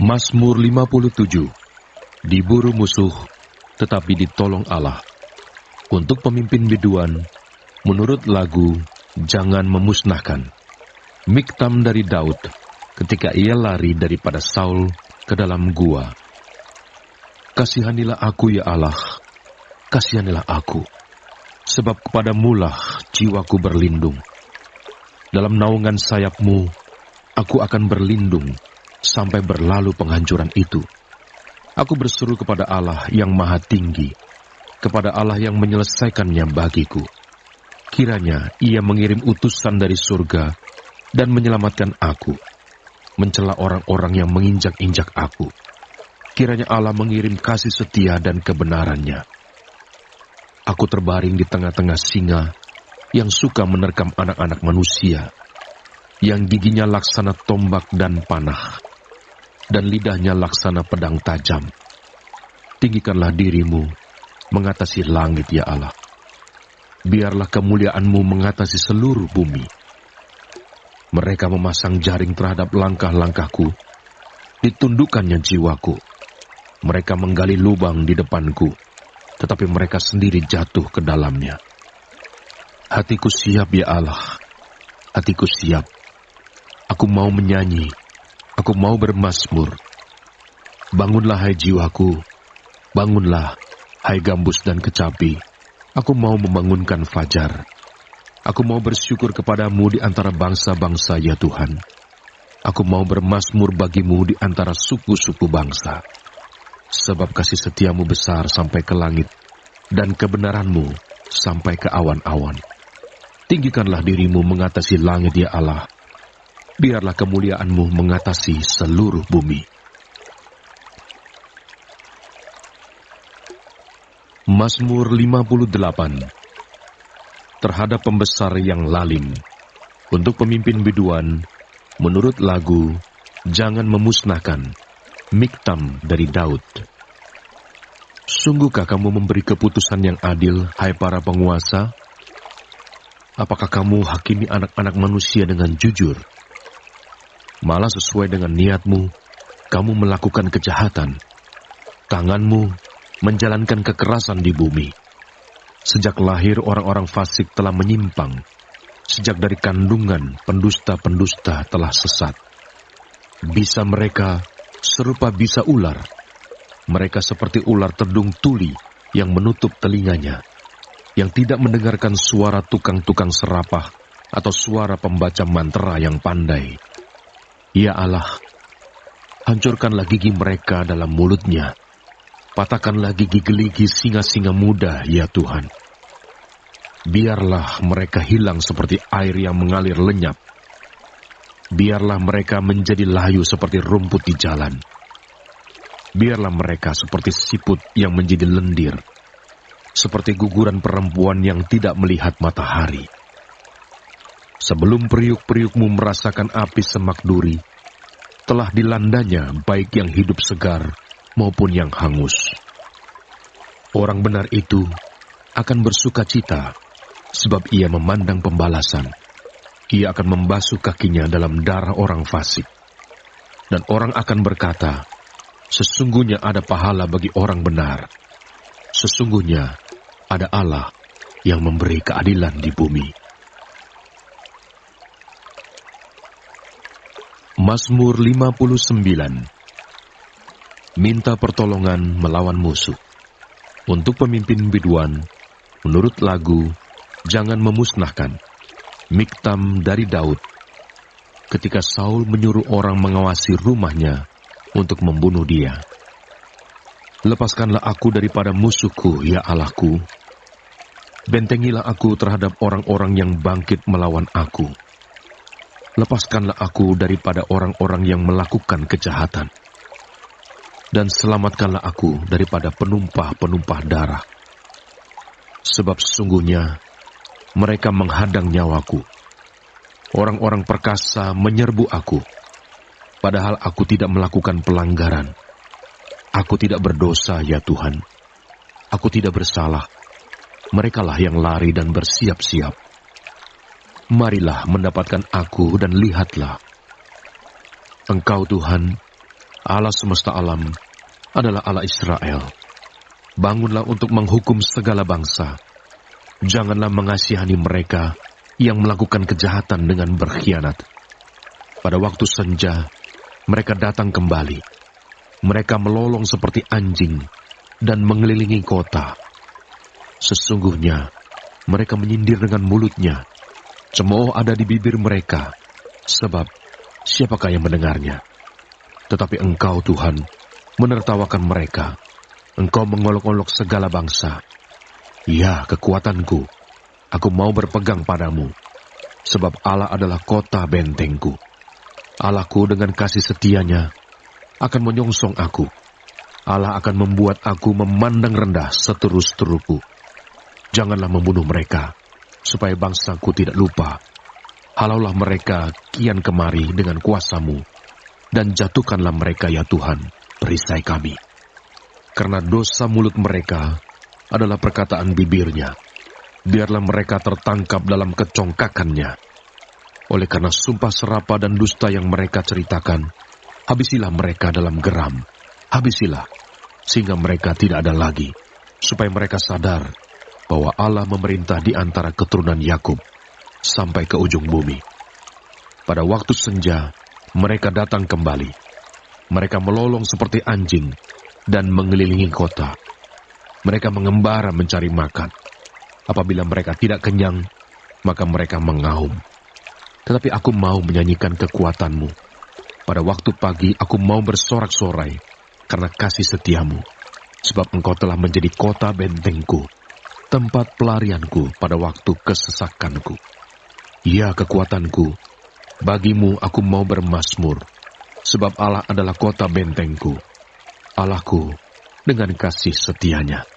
Mazmur 57. Diburu musuh, tetapi ditolong Allah. Untuk pemimpin biduan, menurut lagu, jangan memusnahkan. Miktam dari Daud, ketika ia lari daripada Saul ke dalam gua. Kasihanilah aku, ya Allah, kasihanilah aku, sebab kepadamu-lah jiwaku berlindung. Dalam naungan sayap-Mu, aku akan berlindung sampai berlalu penghancuran itu. Aku berseru kepada Allah yang maha tinggi, kepada Allah yang menyelesaikannya bagiku. Kiranya Ia mengirim utusan dari surga dan menyelamatkan aku, mencela orang-orang yang menginjak-injak aku. Kiranya Allah mengirim kasih setia dan kebenaran-Nya. Aku terbaring di tengah-tengah singa yang suka menerkam anak-anak manusia, yang giginya laksana tombak dan panah, dan lidahnya laksana pedang tajam. Tinggikanlah diri-Mu mengatasi langit, ya Allah. Biarlah kemuliaan-Mu mengatasi seluruh bumi. Mereka memasang jaring terhadap langkah-langkahku, ditundukkannya jiwaku. Mereka menggali lubang di depanku, tetapi mereka sendiri jatuh ke dalamnya. Hatiku siap, ya Allah. Hatiku siap. Aku mau menyanyi. Aku mau bermazmur. Bangunlah, hai jiwaku. Bangunlah, hai gambus dan kecapi. Aku mau membangunkan fajar. Aku mau bersyukur kepadamu di antara bangsa-bangsa, ya Tuhan. Aku mau bermazmur bagimu di antara suku-suku bangsa. Sebab kasih setiamu besar sampai ke langit, dan kebenaranmu sampai ke awan-awan. Tinggikanlah dirimu mengatasi langit, ya Allah. Biarlah kemuliaanmu mengatasi seluruh bumi. Mazmur 58. Terhadap pembesar yang lalim, untuk pemimpin biduan, menurut lagu, jangan memusnahkan. Miktam dari Daud. Sungguhkah kamu memberi keputusan yang adil, hai para penguasa? Apakah kamu hakimi anak-anak manusia dengan jujur? Malah sesuai dengan niatmu, kamu melakukan kejahatan. Tanganmu menjalankan kekerasan di bumi. Sejak lahir orang-orang fasik telah menyimpang. Sejak dari kandungan pendusta-pendusta telah sesat. Bisa mereka serupa bisa ular. Mereka seperti ular tedung tuli yang menutup telinganya, yang tidak mendengarkan suara tukang-tukang serapah atau suara pembaca mantra yang pandai. Ya Allah, hancurkanlah gigi mereka dalam mulutnya. Patahkanlah gigi geligi singa-singa muda, ya Tuhan. Biarlah mereka hilang seperti air yang mengalir lenyap. Biarlah mereka menjadi layu seperti rumput di jalan. Biarlah mereka seperti siput yang menjadi lendir. seperti guguran perempuan yang tidak melihat matahari. Sebelum periuk-periukmu merasakan api semak duri, telah dilandanya baik yang hidup segar maupun yang hangus. Orang benar itu akan bersuka cita, sebab ia memandang pembalasan. Ia akan membasuh kakinya dalam darah orang fasik. Dan orang akan berkata, sesungguhnya ada pahala bagi orang benar. Sesungguhnya ada Allah yang memberi keadilan di bumi. Mazmur 59. Minta pertolongan melawan musuh. Untuk pemimpin biduan, menurut lagu, jangan memusnahkan. Miktam dari Daud. Ketika Saul menyuruh orang mengawasi rumahnya untuk membunuh dia. Lepaskanlah aku daripada musuhku, ya Allahku. Bentengilah aku terhadap orang-orang yang bangkit melawan aku. Lepaskanlah aku daripada orang-orang yang melakukan kejahatan. Dan selamatkanlah aku daripada penumpah-penumpah darah. Sebab sesungguhnya mereka menghadang nyawaku. Orang-orang perkasa menyerbu aku, padahal aku tidak melakukan pelanggaran. Aku tidak berdosa, ya Tuhan. Aku tidak bersalah. Merekalah yang lari dan bersiap-siap. Marilah mendapatkan aku dan lihatlah. Engkau Tuhan, Allah semesta alam, adalah Allah Israel. Bangunlah untuk menghukum segala bangsa. Janganlah mengasihani mereka yang melakukan kejahatan dengan berkhianat. Pada waktu senja, mereka datang kembali. Mereka melolong seperti anjing dan mengelilingi kota. Sesungguhnya, mereka menyindir dengan mulutnya. Cemooh ada di bibir mereka, sebab siapakah yang mendengarnya? Tetapi Engkau, Tuhan, menertawakan mereka. Engkau mengolok-olok segala bangsa. Ya, kekuatanku, aku mau berpegang padamu, sebab Allah adalah kota bentengku. Allahku dengan kasih setianya akan menyongsong aku. Allah akan membuat aku memandang rendah seterus-teruku. Janganlah membunuh mereka, supaya bangsaku tidak lupa. Halaulah mereka kian kemari dengan kuasa-Mu, dan jatuhkanlah mereka, ya Tuhan, perisai kami. Karena dosa mulut mereka adalah perkataan bibirnya. Biarlah mereka tertangkap dalam kecongkakannya. Oleh karena sumpah serapa dan dusta yang mereka ceritakan, habisilah mereka dalam geram. Habisilah, sehingga mereka tidak ada lagi, supaya mereka sadar bahwa Allah memerintah di antara keturunan Yakub sampai ke ujung bumi. Pada waktu senja, mereka datang kembali. Mereka melolong seperti anjing dan mengelilingi kota. Mereka mengembara mencari makan. Apabila mereka tidak kenyang, maka mereka mengaum. Tetapi aku mau menyanyikan kekuatan-Mu. Pada waktu pagi aku mau bersorak-sorai karena kasih setiamu. Sebab Engkau telah menjadi kota bentengku, tempat pelarianku pada waktu kesesakanku. Ya kekuatanku, bagimu aku mau bermazmur. Sebab Allah adalah kota bentengku, Allahku dengan kasih setianya.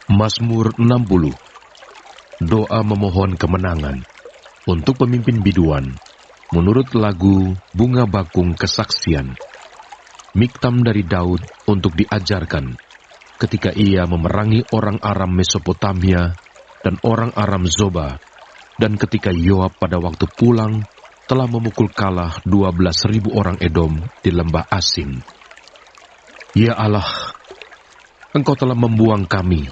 Mazmur 60. Doa memohon kemenangan untuk pemimpin biduan, menurut lagu Bunga Bakung Kesaksian. Miktam dari Daud untuk diajarkan ketika ia memerangi orang Aram Mesopotamia dan orang Aram Zoba, dan ketika Yoab pada waktu pulang telah memukul kalah 12.000 orang Edom di lembah Asin. Ya Allah, Engkau telah membuang kami,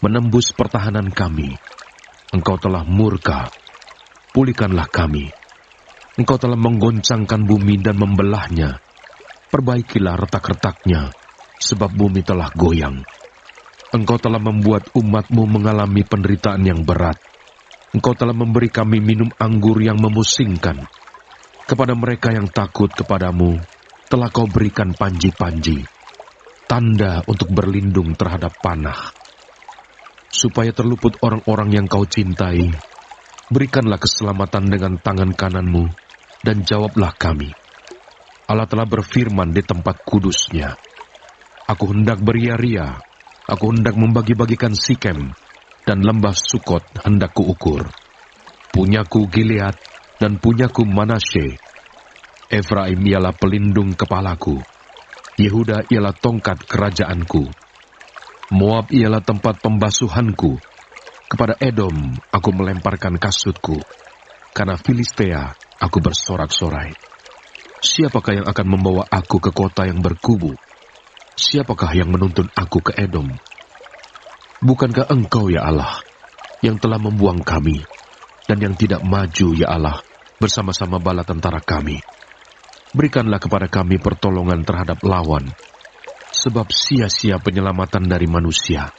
menembus pertahanan kami. Engkau telah murka, pulihkanlah kami. Engkau telah menggoncangkan bumi dan membelahnya. Perbaikilah retak-retaknya, sebab bumi telah goyang. Engkau telah membuat umat-Mu mengalami penderitaan yang berat. Engkau telah memberi kami minum anggur yang memusingkan. Kepada mereka yang takut kepadamu, telah Kau berikan panji-panji, tanda untuk berlindung terhadap panah. Supaya terluput orang-orang yang Kau cintai, berikanlah keselamatan dengan tangan kanan-Mu, dan jawablah kami. Allah telah berfirman di tempat kudus-Nya, Aku hendak beria-ria, aku hendak membagi-bagikan Sikem, dan lembah Sukot hendak kuukur. Punyaku Gilead, dan punyaku Manasye. Efraim ialah pelindung kepalaku. Yehuda ialah tongkat kerajaanku. Moab ialah tempat pembasuhanku. Kepada Edom aku melemparkan kasutku. Karena Filistea aku bersorak-sorai. Siapakah yang akan membawa aku ke kota yang berkubu? Siapakah yang menuntun aku ke Edom? Bukankah Engkau, ya Allah, yang telah membuang kami, dan yang tidak maju, ya Allah, bersama-sama bala tentara kami? Berikanlah kepada kami pertolongan terhadap lawan, sebab sia-sia penyelamatan dari manusia.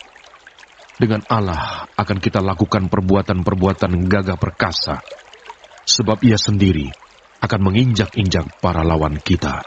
Dengan Allah akan kita lakukan perbuatan-perbuatan gagah perkasa, sebab Ia sendiri akan menginjak-injak para lawan kita.